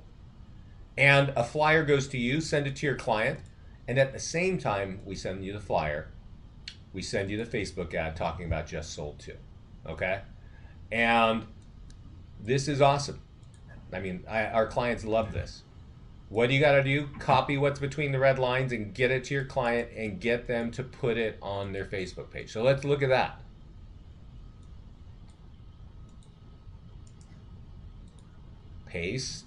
And a flyer goes to you, send it to your client, and at the same time we send you the flyer, we send you the Facebook ad talking about just sold too. Okay? And this is awesome. I mean, our clients love this. What do you got to do? Copy what's between the red lines and get it to your client and get them to put it on their Facebook page. So let's look at that. Paste.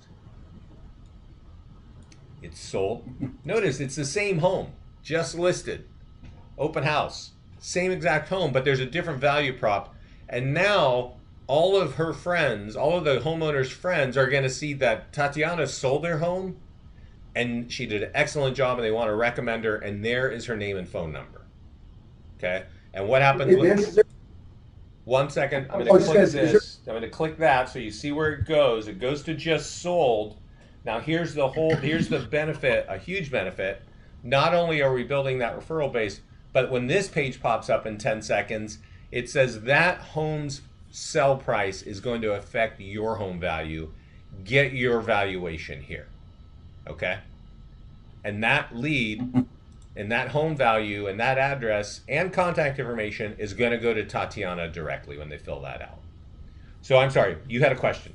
It's sold. Notice it's the same home, just listed. Open house. Same exact home, but there's a different value prop. And now all of her friends, all of the homeowner's friends are going to see that Tatiana sold their home and she did an excellent job and they want to recommend her, and there is her name and phone number. Okay? And what happens with... One second, I'm going to click this. I'm going to click that so you see where it goes. It goes to just sold. Now here's the benefit, a huge benefit. Not only are we building that referral base, but when this page pops up in 10 seconds, it says that home's sell price is going to affect your home value. Get your valuation here. Okay? And that lead and that home value and that address and contact information is going to go to Tatiana directly when they fill that out. So I'm sorry, you had a question.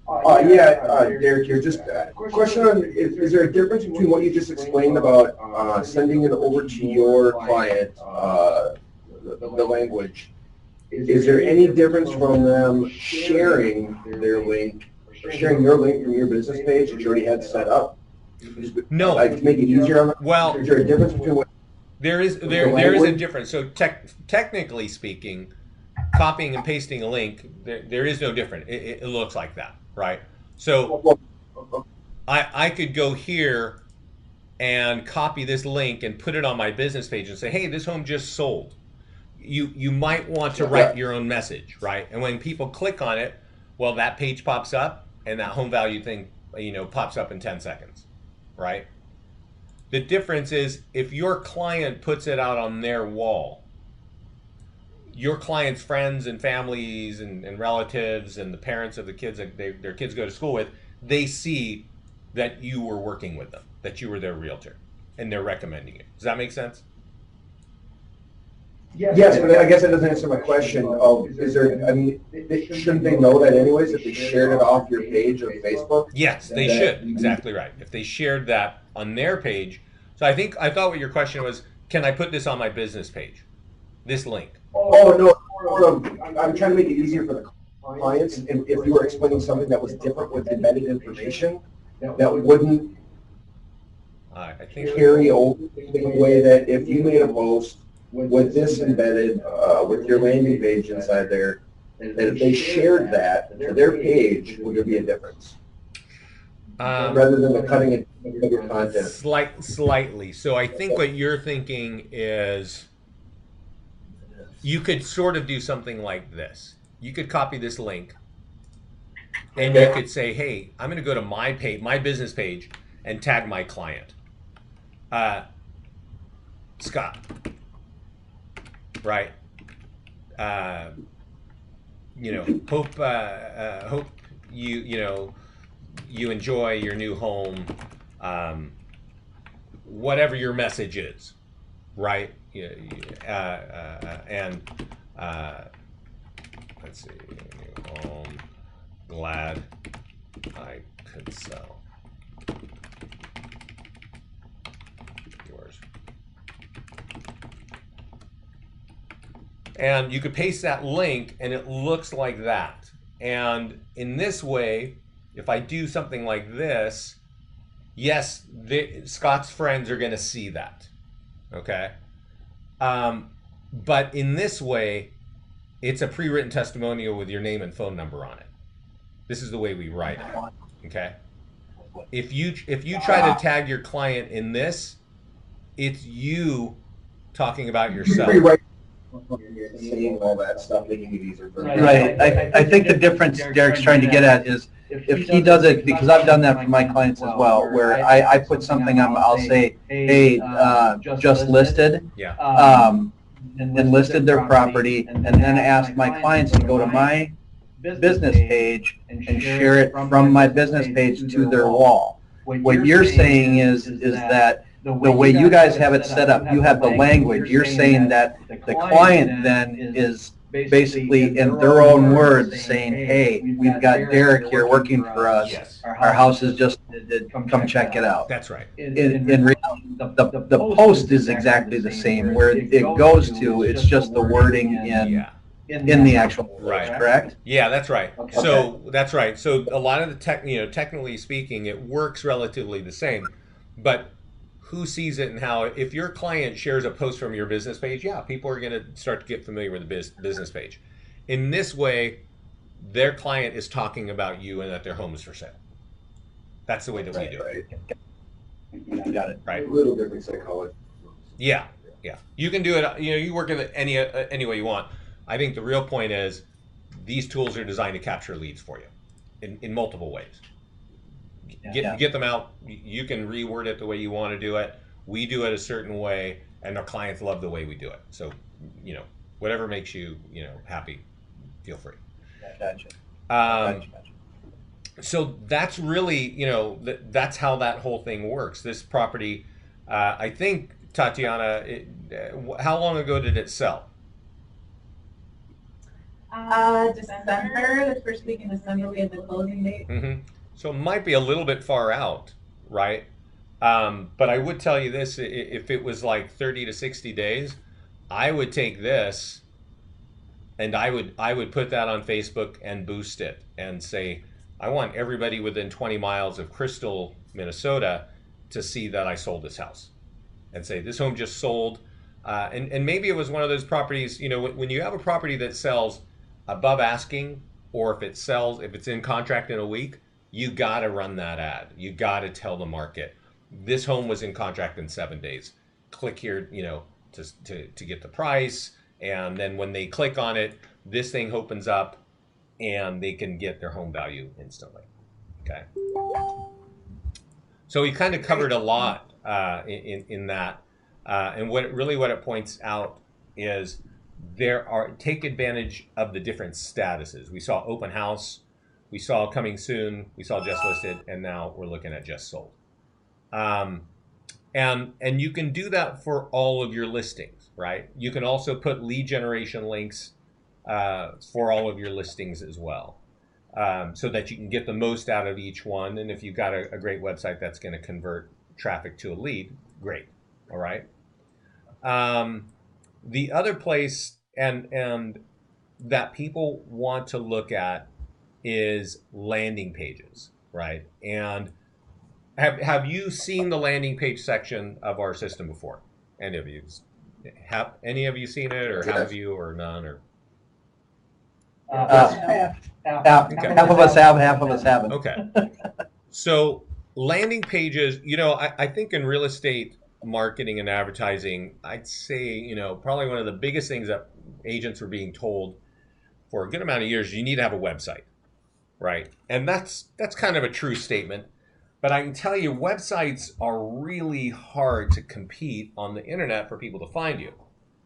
Derek, here, just a question on, is there a difference between what you just explained about sending it over to your client, the language? Is there any difference from them sharing their link, or sharing your link from your business page that you already had set up? No. Like, to make it easier on them? Well, Is there a difference between what? there is a difference. So technically speaking, copying and pasting a link, there is no different. It looks like that, right? So I could go here and copy this link and put it on my business page and say, hey, this home just sold. You might want to write your own message, right? And when people click on it, well, that page pops up and that home value thing, pops up in 10 seconds, right? The difference is if your client puts it out on their wall, your client's friends and families and relatives and the parents of the kids that their kids go to school with, they see that you were working with them, that you were their realtor, and they're recommending it. Does that make sense? Yes, but I guess that doesn't answer my question of, shouldn't they know that anyways if they shared it off your page of Facebook? Yes, they should. Exactly right. If they shared that on their page. So I thought what your question was, can I put this on my business page? This link. Oh, no, I'm trying to make it easier for the clients. If you were explaining something that was different with embedded information, that wouldn't I think carry over in a way that if you made a post with this embedded, with your landing page inside there, that if they shared that to their page, would there be a difference? Rather than the cutting it of your content. Slightly. So I think what you're thinking is you could sort of do something like this. You could copy this link and you could say, hey, I'm going to go to my page, my business page, and tag my client. Scott. Right. Hope you enjoy your new home, whatever your message is, right? Let's see, new home, glad I could sell yours. And you could paste that link and it looks like that. And in this way, if I do something like this, yes, Scott's friends are going to see that. Okay. But in this way, it's a pre-written testimonial with your name and phone number on it. This is the way we write it. Okay. If you try to tag your client in this, it's you talking about yourself. Seeing all that stuff, making it easier for them. Right. I think the difference Derek's trying to get at is if he does it, because I've done that for my clients as well, where I put something on, I'll say, hey, just listed, and listed their property, and then ask my clients to go to my business page and share it from my business page to their wall. What you're saying is that the way you guys have it set up, you have the language, you're saying that the client then is basically in their own words saying, hey, we've got Derek here working for us. Yes. Our house is just, come check it out. That's right. In reality, the post is exactly the same. Where it goes to, it's just the wording in the actual post, correct? Yeah, that's right. Okay. So that's right. So a lot of the technically speaking, it works relatively the same, but who sees it and how? If your client shares a post from your business page, yeah, people are going to start to get familiar with the business page. In this way, their client is talking about you and that their home is for sale. That's the way that we do it. Got it. Right. A little different psychology. Yeah. You can do it. You work it any way you want. I think the real point is these tools are designed to capture leads for you in multiple ways. Get them out. You can reword it the way you want to do it. We do it a certain way, and our clients love the way we do it. So, whatever makes you, happy, feel free. Gotcha. So that's really, that's how that whole thing works. This property, I think, Tatiana, how long ago did it sell? December, the first week in December, we had the closing date. So it might be a little bit far out, right? But I would tell you this: if it was like 30 to 60 days, I would take this and I would put that on Facebook and boost it and say, I want everybody within 20 miles of Crystal, Minnesota, to see that I sold this house, and say this home just sold. And maybe it was one of those properties, when you have a property that sells above asking, or if it's in contract in a week, you got to run that ad. You got to tell the market, this home was in contract in 7 days. Click here, to get the price. And then when they click on it, this thing opens up and they can get their home value instantly. Okay. So we kind of covered a lot in that. And what it points out is take advantage of the different statuses. We saw open house, we saw coming soon, we saw just listed, and now we're looking at just sold. And you can do that for all of your listings, right? You can also put lead generation links for all of your listings as well, so that you can get the most out of each one. And if you've got a great website that's going to convert traffic to a lead, great. All right. The other place and that people want to look at is landing pages, right? And have you seen the landing page section of our system before? Any of you? Have any of you seen it, or have you, or none, or? Half of us have, half of us haven't. Okay. So landing pages, I think in real estate marketing and advertising, I'd say, probably one of the biggest things that agents are being told for a good amount of years, you need to have a website, right? And that's kind of a true statement. But I can tell you, websites are really hard to compete on the internet for people to find you.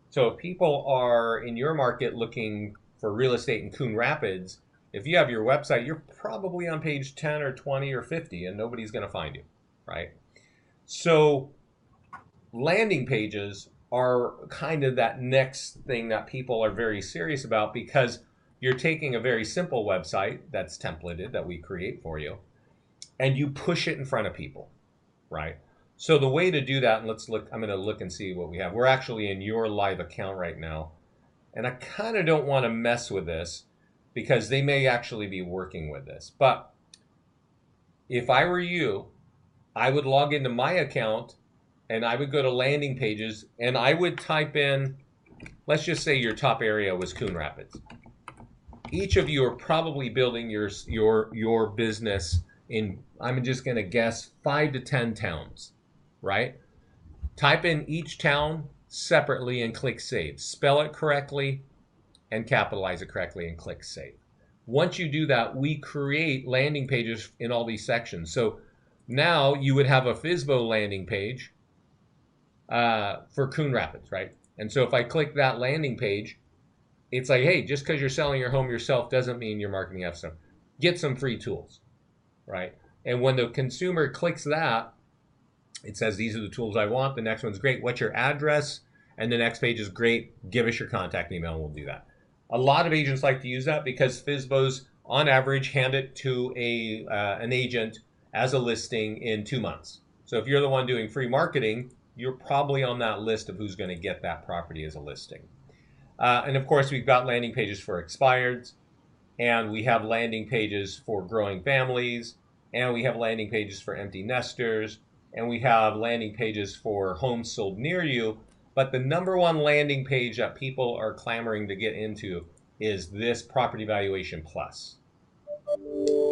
So if people are in your market looking for real estate in Coon Rapids, if you have your website, you're probably on page 10 or 20 or 50, and nobody's going to find you, right? So landing pages are kind of that next thing that people are very serious about, because you're taking a very simple website that's templated that we create for you, and you push it in front of people, right? So the way to do that, and let's look, I'm going to look and see what we have. We're actually in your live account right now, and I kind of don't want to mess with this because they may actually be working with this. But if I were you, I would log into my account and I would go to landing pages and I would type in, let's just say your top area was Coon Rapids. Each of you are probably building your business in, I'm just going to guess, 5 to 10 towns, right? Type in each town separately and click save. Spell it correctly and capitalize it correctly and click save. Once you do that, we create landing pages in all these sections. So now you would have a FSBO landing page for Coon Rapids, right? And so if I click that landing page, it's like, hey, just because you're selling your home yourself doesn't mean your marketing has to. Get some free tools, right? And when the consumer clicks that, it says, these are the tools I want. The next one's great. What's your address? And the next page is great. Give us your contact email and we'll do that. A lot of agents like to use that because FSBOs, on average, hand it to an agent as a listing in 2 months. So if you're the one doing free marketing, you're probably on that list of who's going to get that property as a listing. And of course, we've got landing pages for expireds, and we have landing pages for growing families, and we have landing pages for empty nesters, and we have landing pages for homes sold near you. But the number one landing page that people are clamoring to get into is this Property Valuation Plus.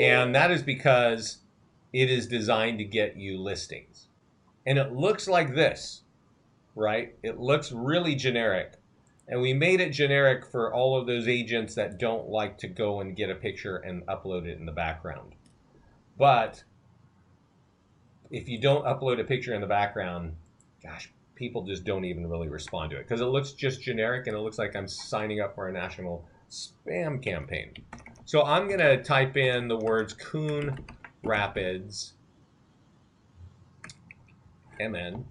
And that is because it is designed to get you listings. And it looks like this, right? It looks really generic. And we made it generic for all of those agents that don't like to go and get a picture and upload it in the background. But if you don't upload a picture in the background, gosh, people just don't even really respond to it because it looks just generic and it looks like I'm signing up for a national spam campaign. So I'm going to type in the words Coon Rapids, MN,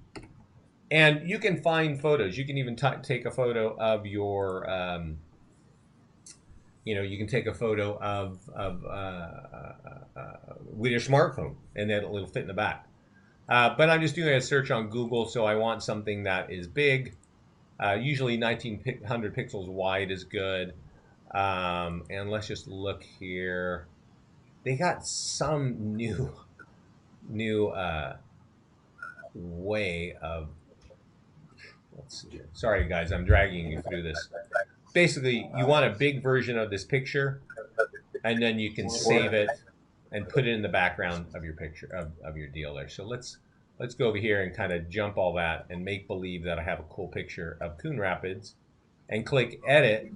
and you can find photos. You can even take a photo of your you can take a photo with your smartphone, and it'll fit in the back. But I'm just doing a search on Google, so I want something that is big. Usually 1900 pixels wide is good. And let's just look here. They got some new way of. Let's see here. Sorry, guys, I'm dragging you through this. Basically, you want a big version of this picture, and then you can save it and put it in the background of your picture of your deal there. So let's go over here and kind of jump all that and make believe that I have a cool picture of Coon Rapids, and click edit.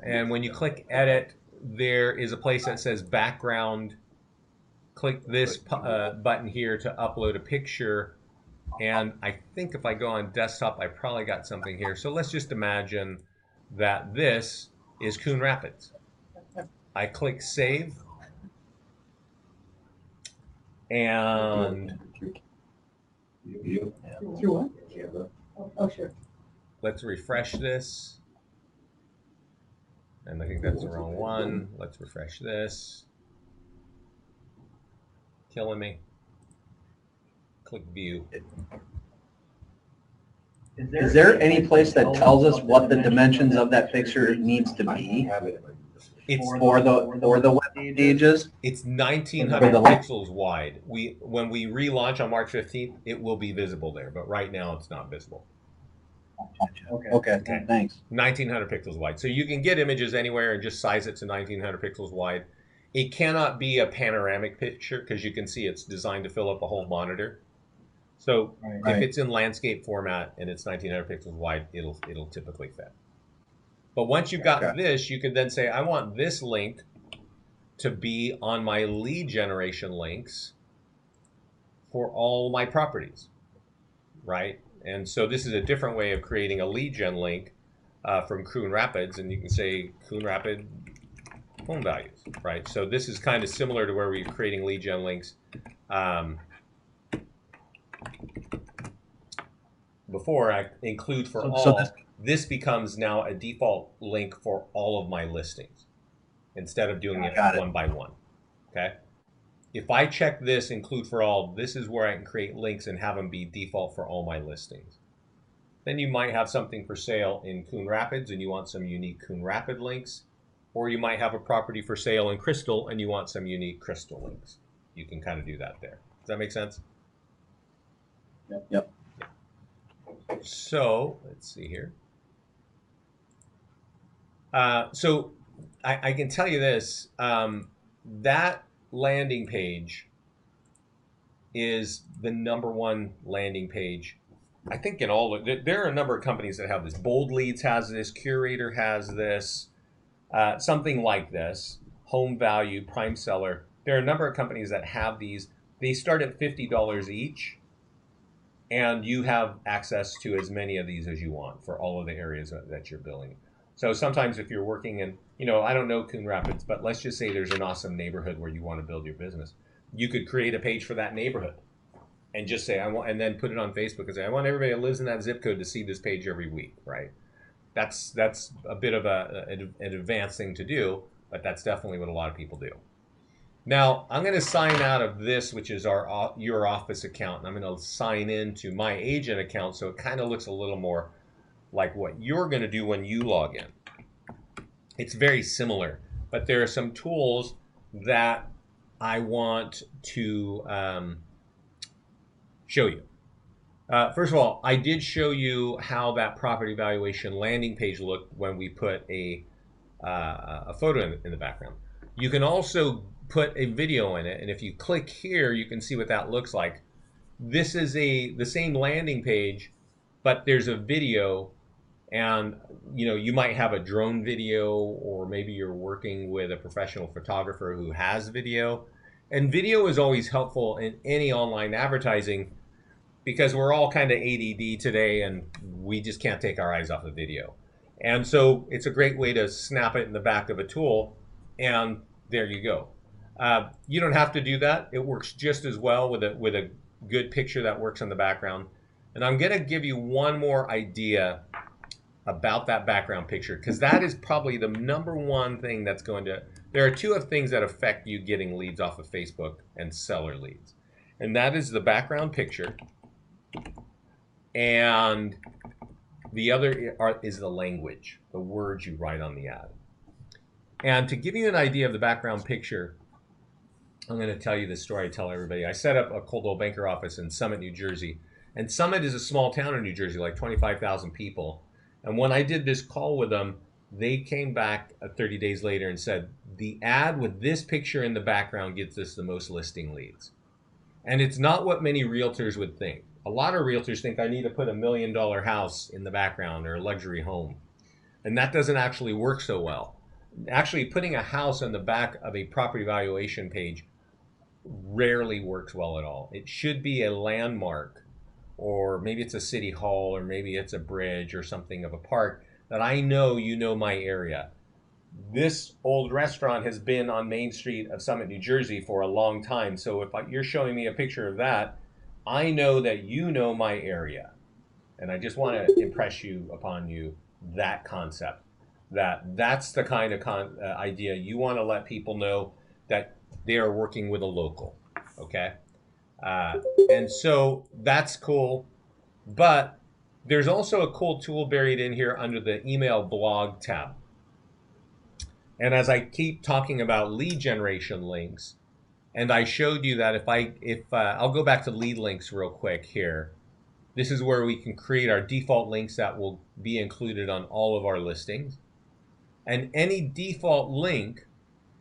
And when you click edit, there is a place that says background. Click this button here to upload a picture. And I think if I go on desktop, I probably got something here. So let's just imagine that this is Coon Rapids. I click save. And Through what? Oh, sure. let's refresh this. And I think that's the wrong one. Let's refresh this. Killing me. Click view. Is there any place that tells us what the dimensions of that picture needs to be It's for the web pages? It's 1900 pixels wide. When we relaunch on March 15th, it will be visible there, but right now it's not visible. Okay, thanks. 1900 pixels wide. So you can get images anywhere and just size it to 1900 pixels wide. It cannot be a panoramic picture because you can see it's designed to fill up the whole monitor. So if it's in landscape format and it's 1900 pixels wide, it'll typically fit. But once you've got this, you can then say, I want this link to be on my lead generation links for all my properties, right? And so this is a different way of creating a lead gen link from Coon Rapids, and you can say Coon Rapid home values, right? So this is kind of similar to where we're creating lead gen links before. I include for all. So this becomes now a default link for all of my listings instead of doing it one by one. Okay. If I check this include for all, this is where I can create links and have them be default for all my listings. Then you might have something for sale in Coon Rapids and you want some unique Coon Rapid links, or you might have a property for sale in Crystal and you want some unique Crystal links. You can kind of do that there. Does that make sense? Yep. So let's see here. So I can tell you this, that landing page is the #1 landing page. I think in all, there are a number of companies that have this. Bold Leads has this, Curator has this, something like this, Home Value, Prime Seller. There are a number of companies that have these. They start at $50 each, and you have access to as many of these as you want for all of the areas that you're building. So sometimes if you're working in, I don't know Coon Rapids, but let's just say there's an awesome neighborhood where you want to build your business. You could create a page for that neighborhood and just say, and then put it on Facebook and say, I want everybody that lives in that zip code to see this page every week, right? That's a bit of an advanced thing to do, but that's definitely what a lot of people do. Now, I'm going to sign out of this, which is your office account, and I'm going to sign into my agent account so it kind of looks a little more like what you're going to do when you log in. It's very similar, but there are some tools that I want to show you. First of all, I did show you how that property valuation landing page looked when we put a photo in the background. You can also put a video in it, and if you click here, you can see what that looks like. This is the same landing page, but there's a video, and you might have a drone video, or maybe you're working with a professional photographer who has video. And video is always helpful in any online advertising because we're all kind of ADD today and we just can't take our eyes off the video. And so it's a great way to snap it in the back of a tool, and there you go. You don't have to do that. It works just as well with a good picture that works in the background. And I'm going to give you one more idea about that background picture, because that is probably the number one thing that's going to, there are two of things that affect you getting leads off of Facebook and seller leads. And that is the background picture, and the other is the language, the words you write on the ad. And to give you an idea of the background picture, I'm going to tell you this story I tell everybody. I set up a Coldwell Banker office in Summit, New Jersey. And Summit is a small town in New Jersey, like 25,000 people. And when I did this call with them, they came back 30 days later and said, the ad with this picture in the background gets us the most listing leads. And it's not what many realtors would think. A lot of realtors think I need to put $1 million house in the background or a luxury home. And that doesn't actually work so well. Actually, putting a house on the back of a property valuation page rarely works well at all. It should be a landmark, or maybe it's a city hall, or maybe it's a bridge or something of a park that I know you know my area. This old restaurant has been on Main Street of Summit, New Jersey for a long time. So if you're showing me a picture of that, I know that you know my area. And I just want to impress you upon you that concept. That's the kind of idea you want to let people know that they are working with a local, okay? And so that's cool. But there's also a cool tool buried in here under the email blog tab. And as I keep talking about lead generation links, and I showed you that if I'll go back to lead links real quick here. This is where we can create our default links that will be included on all of our listings. And any default link,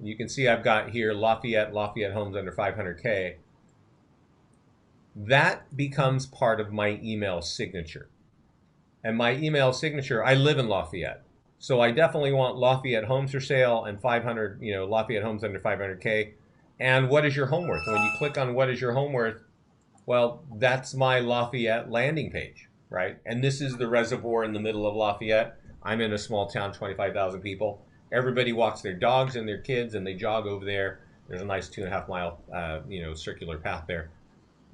you can see I've got here Lafayette homes under 500K. That becomes part of my email signature. And my email signature, I live in Lafayette. So I definitely want Lafayette homes for sale and 500, Lafayette homes under 500K. And what is your home worth? And when you click on what is your home worth, well, that's my Lafayette landing page, right? And this is the reservoir in the middle of Lafayette. I'm in a small town, 25,000 people. Everybody walks their dogs and their kids, and they jog over there. There's a nice 2.5 mile, circular path there.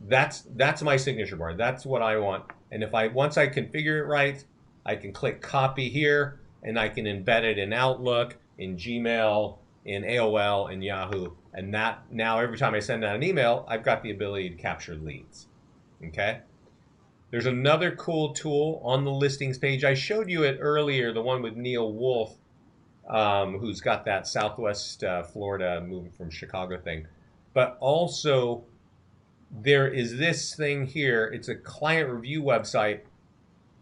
That's my signature bar. That's what I want. And once I configure it right, I can click copy here, and I can embed it in Outlook, in Gmail, in AOL, and Yahoo. And that now every time I send out an email, I've got the ability to capture leads. Okay. There's another cool tool on the listings page. I showed you it earlier, the one with Neil Wolf, who's got that Southwest Florida moving from Chicago thing. But also there is this thing here. It's a client review website.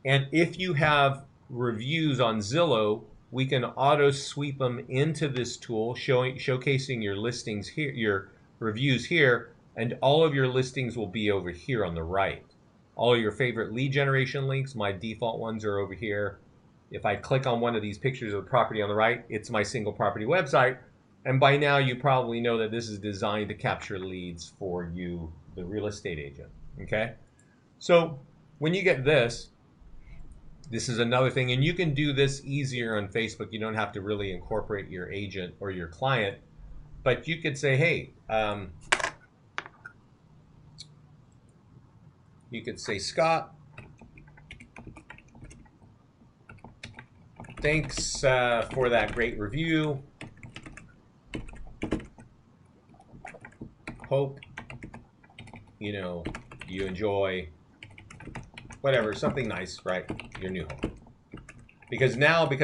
And if you have reviews on Zillow, we can auto sweep them into this tool, showcasing your listings here, your reviews here, and all of your listings will be over here on the right. All of your favorite lead generation links, my default ones are over here. If I click on one of these pictures of the property on the right, it's my single property website. And by now you probably know that this is designed to capture leads for you, the real estate agent, okay? So when you get this is another thing, and you can do this easier on Facebook. You don't have to really incorporate your agent or your client, but you could say, hey, you could say, Scott, thanks for that great review. Hope, you enjoy whatever, something nice, right? Your new home. Because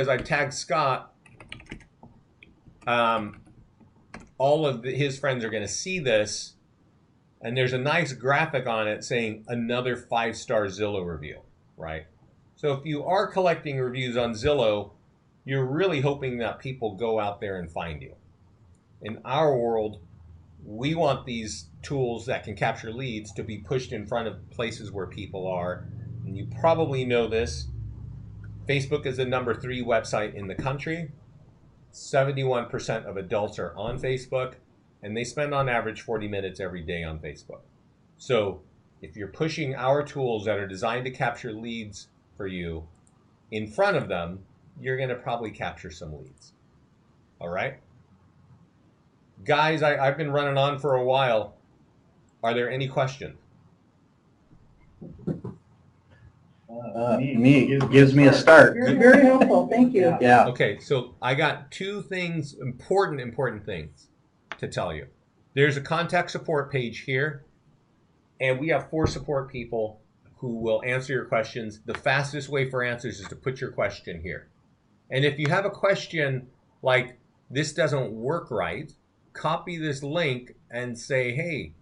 I've tagged Scott, all of his friends are going to see this, and there's a nice graphic on it saying another 5-star Zillow review, right? So if you are collecting reviews on Zillow, you're really hoping that people go out there and find you. In our world, we want these tools that can capture leads to be pushed in front of places where people are. And you probably know this. Facebook is the number 3 website in the country. 71% of adults are on Facebook, and they spend on average 40 minutes every day on Facebook. So if you're pushing our tools that are designed to capture leads for you in front of them, you're going to probably capture some leads. All right? Guys, I've been running on for a while. Are there any questions? Me, gives me a start. Very helpful, thank you. Yeah. Okay, so I got two things, important things to tell you. There's a contact support page here, and we have 4 support people who will answer your questions. The fastest way for answers is to put your question here. And if you have a question like, this doesn't work right, copy this link and say, hey,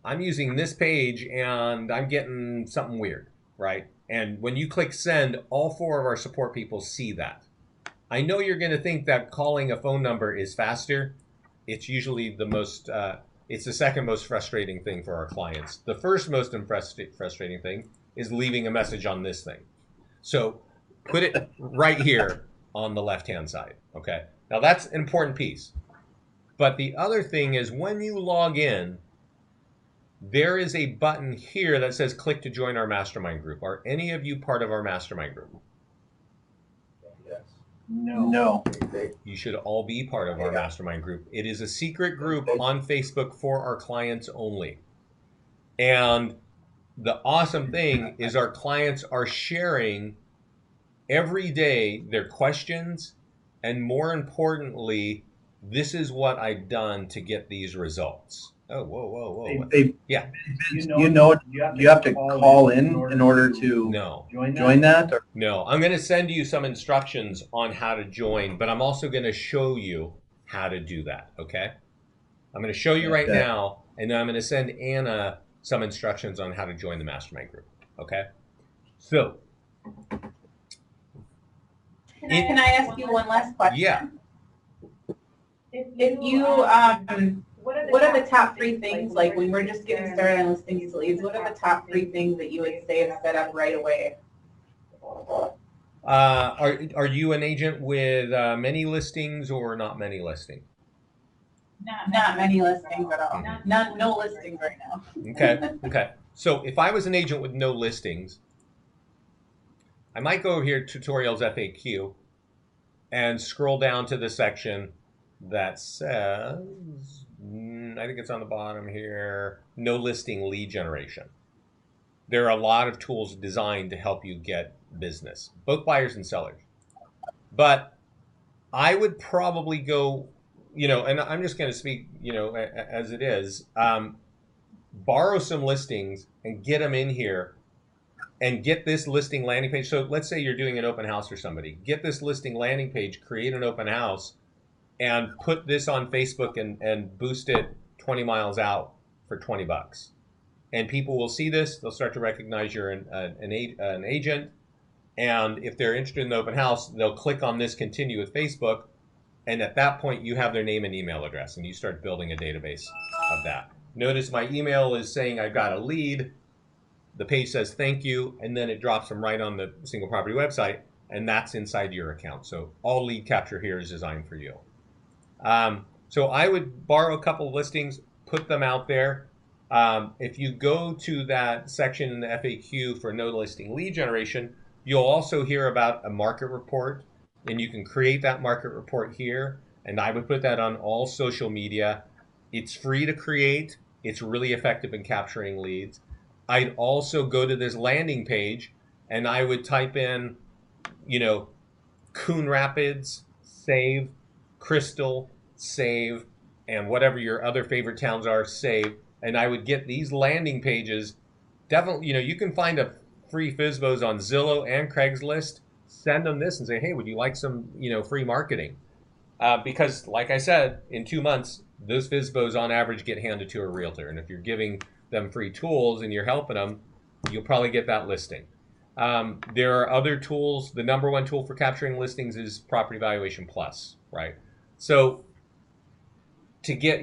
I'm using this page and I'm getting something weird, right? And when you click send, all 4 of our support people see that. I know you're going to think that calling a phone number is faster. It's usually it's the second most frustrating thing for our clients. The first most frustrating thing is leaving a message on this thing. So put it right here on the left-hand side, okay? Now that's an important piece. But the other thing is when you log in, there is a button here that says click to join our mastermind group. Are any of you part of our mastermind group? Yes. No. You should all be part of our mastermind group. It is a secret group on Facebook for our clients only. And the awesome thing is our clients are sharing every day their questions, and more importantly, this is what I've done to get these results. Oh, whoa. Yeah. You have to call in order to join that? Or? No, I'm going to send you some instructions on how to join, but I'm also going to show you how to do that, okay? I'm going to show you right now, and then I'm going to send Anna some instructions on how to join the mastermind group, okay? So. Can I ask you one last question? Yeah. If you, what are the top 3 things, like when we're just getting started on listings to leads, what are the top 3 things that you would say to set up right away? Are you an agent with many listings or not many listings? Not many listings at all. No listings right now. Okay. So if I was an agent with no listings, I might go over here, tutorials FAQ, and scroll down to the section that says, I think it's on the bottom here, no listing lead generation. There are a lot of tools designed to help you get business, both buyers and sellers. But I would probably go, and I'm just going to speak, as it is, borrow some listings and get them in here and get this listing landing page. So let's say you're doing an open house for somebody. Get this listing landing page, create an open house, and put this on Facebook and boost it 20 miles out for $20. And people will see this. They'll start to recognize you're an agent. And if they're interested in the open house, they'll click on this continue with Facebook. And at that point, you have their name and email address, and you start building a database of that. Notice my email is saying I've got a lead. The page says thank you, and then it drops them right on the single property website, and that's inside your account. So all lead capture here is designed for you. So I would borrow a couple of listings, put them out there. If you go to that section in the FAQ for no listing lead generation, you'll also hear about a market report, and you can create that market report here. And I would put that on all social media. It's free to create. It's really effective in capturing leads. I'd also go to this landing page and I would type in, Coon Rapids, save, Crystal, save, and whatever your other favorite towns are, save. And I would get these landing pages. Definitely, you can find a free FSBOs on Zillow and Craigslist. Send them this and say, hey, would you like some, free marketing? Because like I said, in 2 months, those FSBOs on average get handed to a realtor. And if you're giving them free tools and you're helping them, you'll probably get that listing. There are other tools. The number one tool for capturing listings is Property Valuation Plus, right? So to get,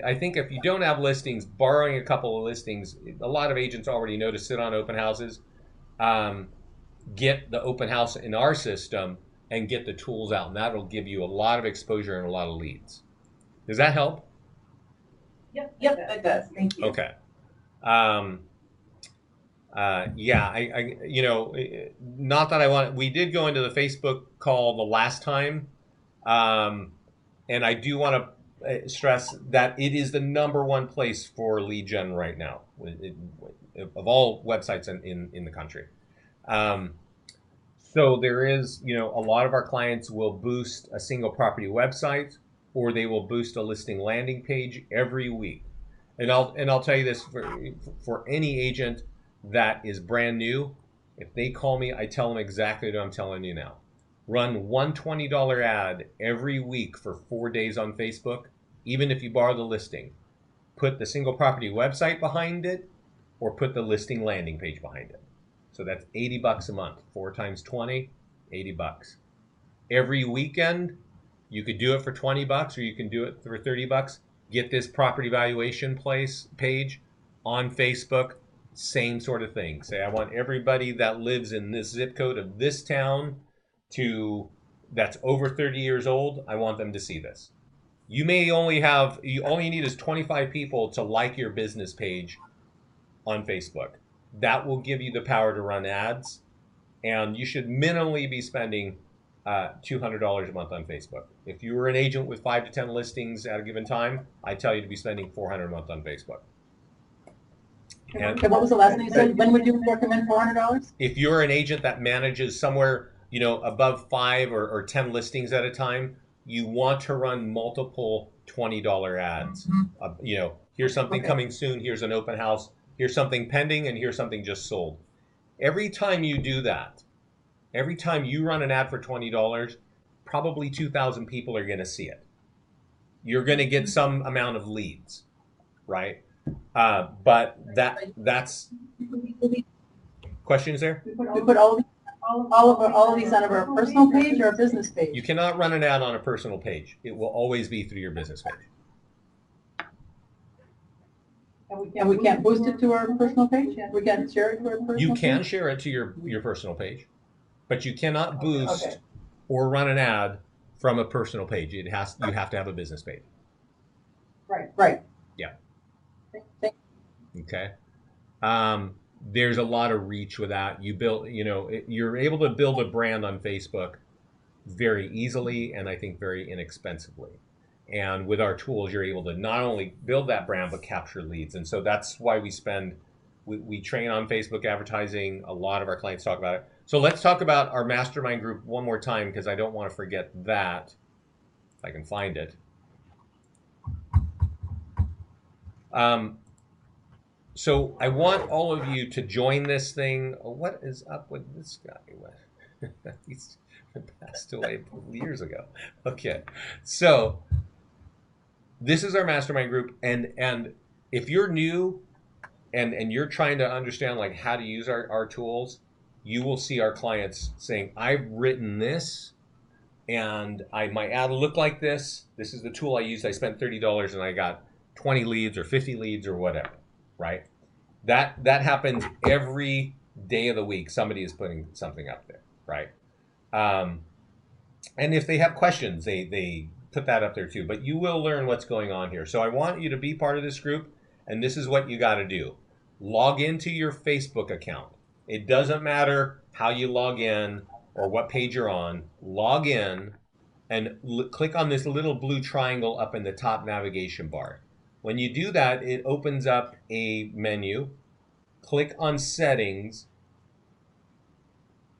I think if you don't have listings, borrowing a couple of listings, a lot of agents already know to sit on open houses, get the open house in our system and get the tools out. And that'll give you a lot of exposure and a lot of leads. Does that help? Yep, it does. Thank you. Okay. Not that I want, we did go into the Facebook call the last time. And I do want to stress that it is the number one place for lead gen right now. of all websites in the country. So there is, a lot of our clients will boost a single property website, or they will boost a listing landing page every week. And I'll tell you this, for any agent that is brand new, if they call me, I tell them exactly what I'm telling you now. Run one $20 ad every week for 4 days on Facebook, even if you borrow the listing. Put the single property website behind it, or put the listing landing page behind it. So that's $80 a month. 4 times 20, $80. Every weekend, you could do it for $20, or you can do it for $30. Get this property valuation page on Facebook. Same sort of thing. Say, I want everybody that lives in this zip code of this town that's over 30 years old. I want them to see this. You may only all you need is 25 people to like your business page on Facebook. That will give you the power to run ads, and you should minimally be spending $200 a month on Facebook. If you were an agent with 5 to 10 listings at a given time, I tell you to be spending $400 a month on Facebook. And what was the last thing you said? When would you recommend $400? If you're an agent that manages somewhere, above 5 or 10 listings at a time, you want to run multiple $20 ads. Here's something coming soon. Here's an open house. Here's something pending, and here's something just sold. Every time you do that, every time you run an ad for $20, probably 2,000 people are going to see it. You're going to get some amount of leads, right? But that's questions there? We put all of these on our personal page or a business page? You cannot run an ad on a personal page. It will always be through your business page. And we can't boost it to our personal page? We can't share it to our personal page? You can share it to your personal page, but you cannot boost or run an ad from a personal page. You have to have a business page. Right. Yeah. Okay. There's a lot of reach with that. You're able to build a brand on Facebook very easily, and I think very inexpensively. And with our tools, you're able to not only build that brand, but capture leads. And so that's why we train on Facebook advertising. A lot of our clients talk about it. So let's talk about our mastermind group one more time, because I don't want to forget that, if I can find it. So I want all of you to join this thing. What is up with this guy? He's passed away years ago. Okay, so this is our mastermind group, and if you're new and you're trying to understand like how to use our tools, you will see our clients saying, I've written this, and my ad looked like this. This is the tool I used. I spent $30 and I got 20 leads or 50 leads or whatever, right? That happens every day of the week. Somebody is putting something up there, right? And if they have questions, they put that up there too. But you will learn what's going on here. So I want you to be part of this group, and this is what you got to do. Log into your Facebook account. It doesn't matter how you log in or what page you're on. Log in and click on this little blue triangle up in the top navigation bar. When you do that, it opens up a menu. Click on settings,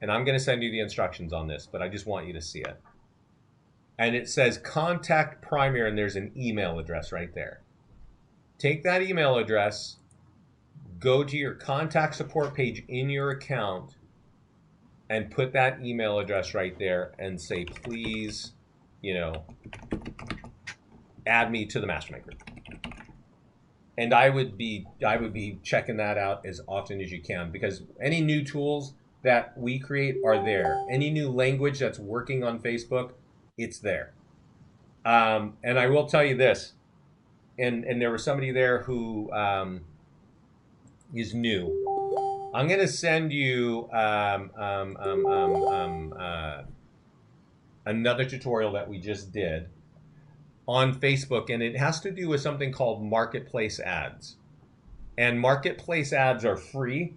and I'm going to send you the instructions on this, but I just want you to see it. And it says contact primary, and there's an email address right there. Take that email address, go to your contact support page in your account, and put that email address right there and say, please, add me to the mastermind group. And I would be checking that out as often as you can, because any new tools that we create are there. Any new language that's working on Facebook, it's there. And I will tell you this, and there was somebody there who is new. I'm going to send you another tutorial that we just did on Facebook, and it has to do with something called marketplace ads. And marketplace ads are free,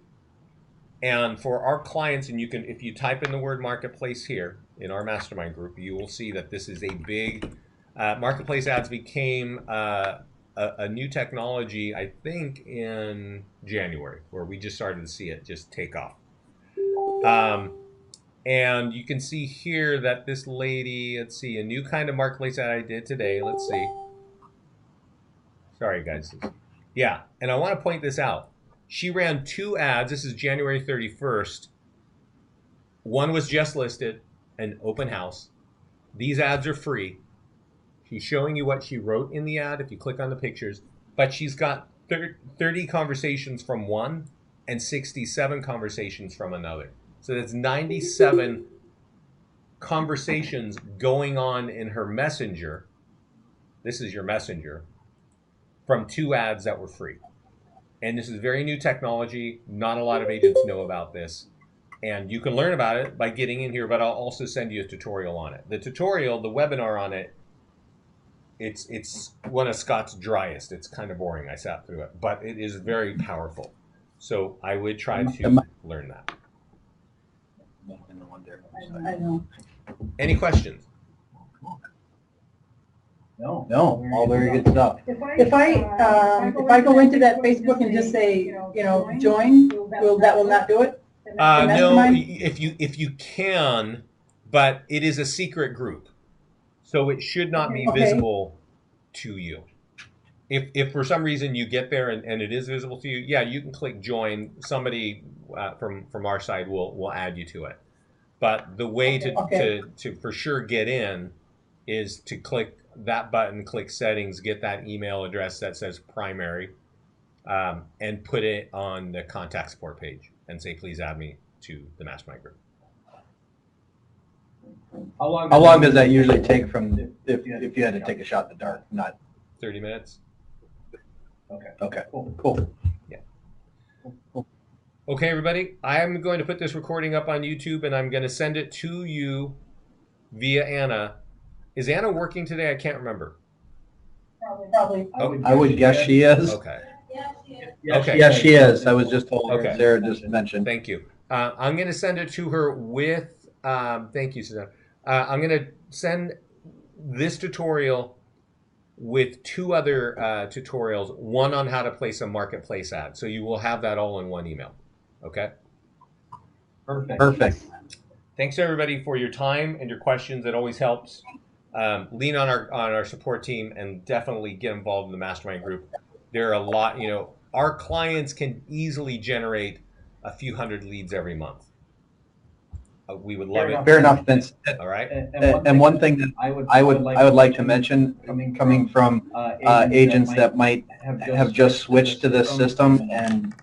and for our clients, and if you type in the word marketplace here in our mastermind group, you will see that this is a big marketplace ads became a new technology, I think in January, where we just started to see it just take off. And you can see here that this lady, let's see, a new kind of marketplace that I did today. Let's see. Sorry, guys. Yeah, and I want to point this out. She ran 2 ads. This is January 31st. One was just listed, an open house. These ads are free. She's showing you what she wrote in the ad if you click on the pictures. But she's got 30 conversations from one and 67 conversations from another. So that's 97 conversations going on in her messenger. This is your messenger from 2 ads that were free. And this is very new technology. Not a lot of agents know about this. And you can learn about it by getting in here, but I'll also send you a tutorial on it. The tutorial, the webinar on it, it's one of Scott's driest. It's kind of boring. I sat through it, but it is very powerful. So I would try to learn that. I know. Any questions? No, all very good stuff. If I go into that Facebook and just say, join, that will not do it? No, if you can, but it is a secret group, so it should not be visible to you. If for some reason you get there and it is visible to you, yeah, you can click join. Somebody from our side will add you to it. But the way to for sure get in is to click that button, click settings, get that email address that says primary, and put it on the contact support page and say, please add me to the mastermind group. How long does that usually take from if you had to take a shot in the dark? Not 30 minutes. Okay. Cool. Yeah. Okay, everybody. I am going to put this recording up on YouTube, and I'm going to send it to you via Anna. Is Anna working today? I can't remember. Probably. I would guess she is. Okay. Okay. Yes, she is. I was just told. Okay. Sarah just mentioned. Thank you. I'm going to send it to her with. Thank you, Suzanne. I'm going to send this tutorial with 2 other tutorials. One on how to place a marketplace ad. So you will have that all in one email. Okay. Perfect. Thanks everybody for your time and your questions. It always helps. Lean on our support team and definitely get involved in the mastermind group. There are a lot, our clients can easily generate a few hundred leads every month. We would love it. Fair enough, Vince. All right. And one thing that I would like to mention, coming from agents that might have just switched to this system and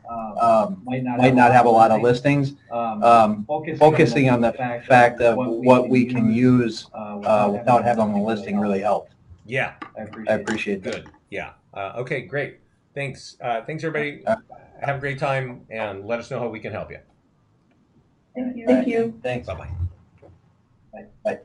might not have a lot of listings, focusing on the fact of what we can use without having a listing really helps. Yeah, I appreciate that. Good. Yeah. Okay, great. Thanks. Thanks, everybody. Have a great time, and let us know how we can help you. Thank you. Thanks. Bye-bye. Bye.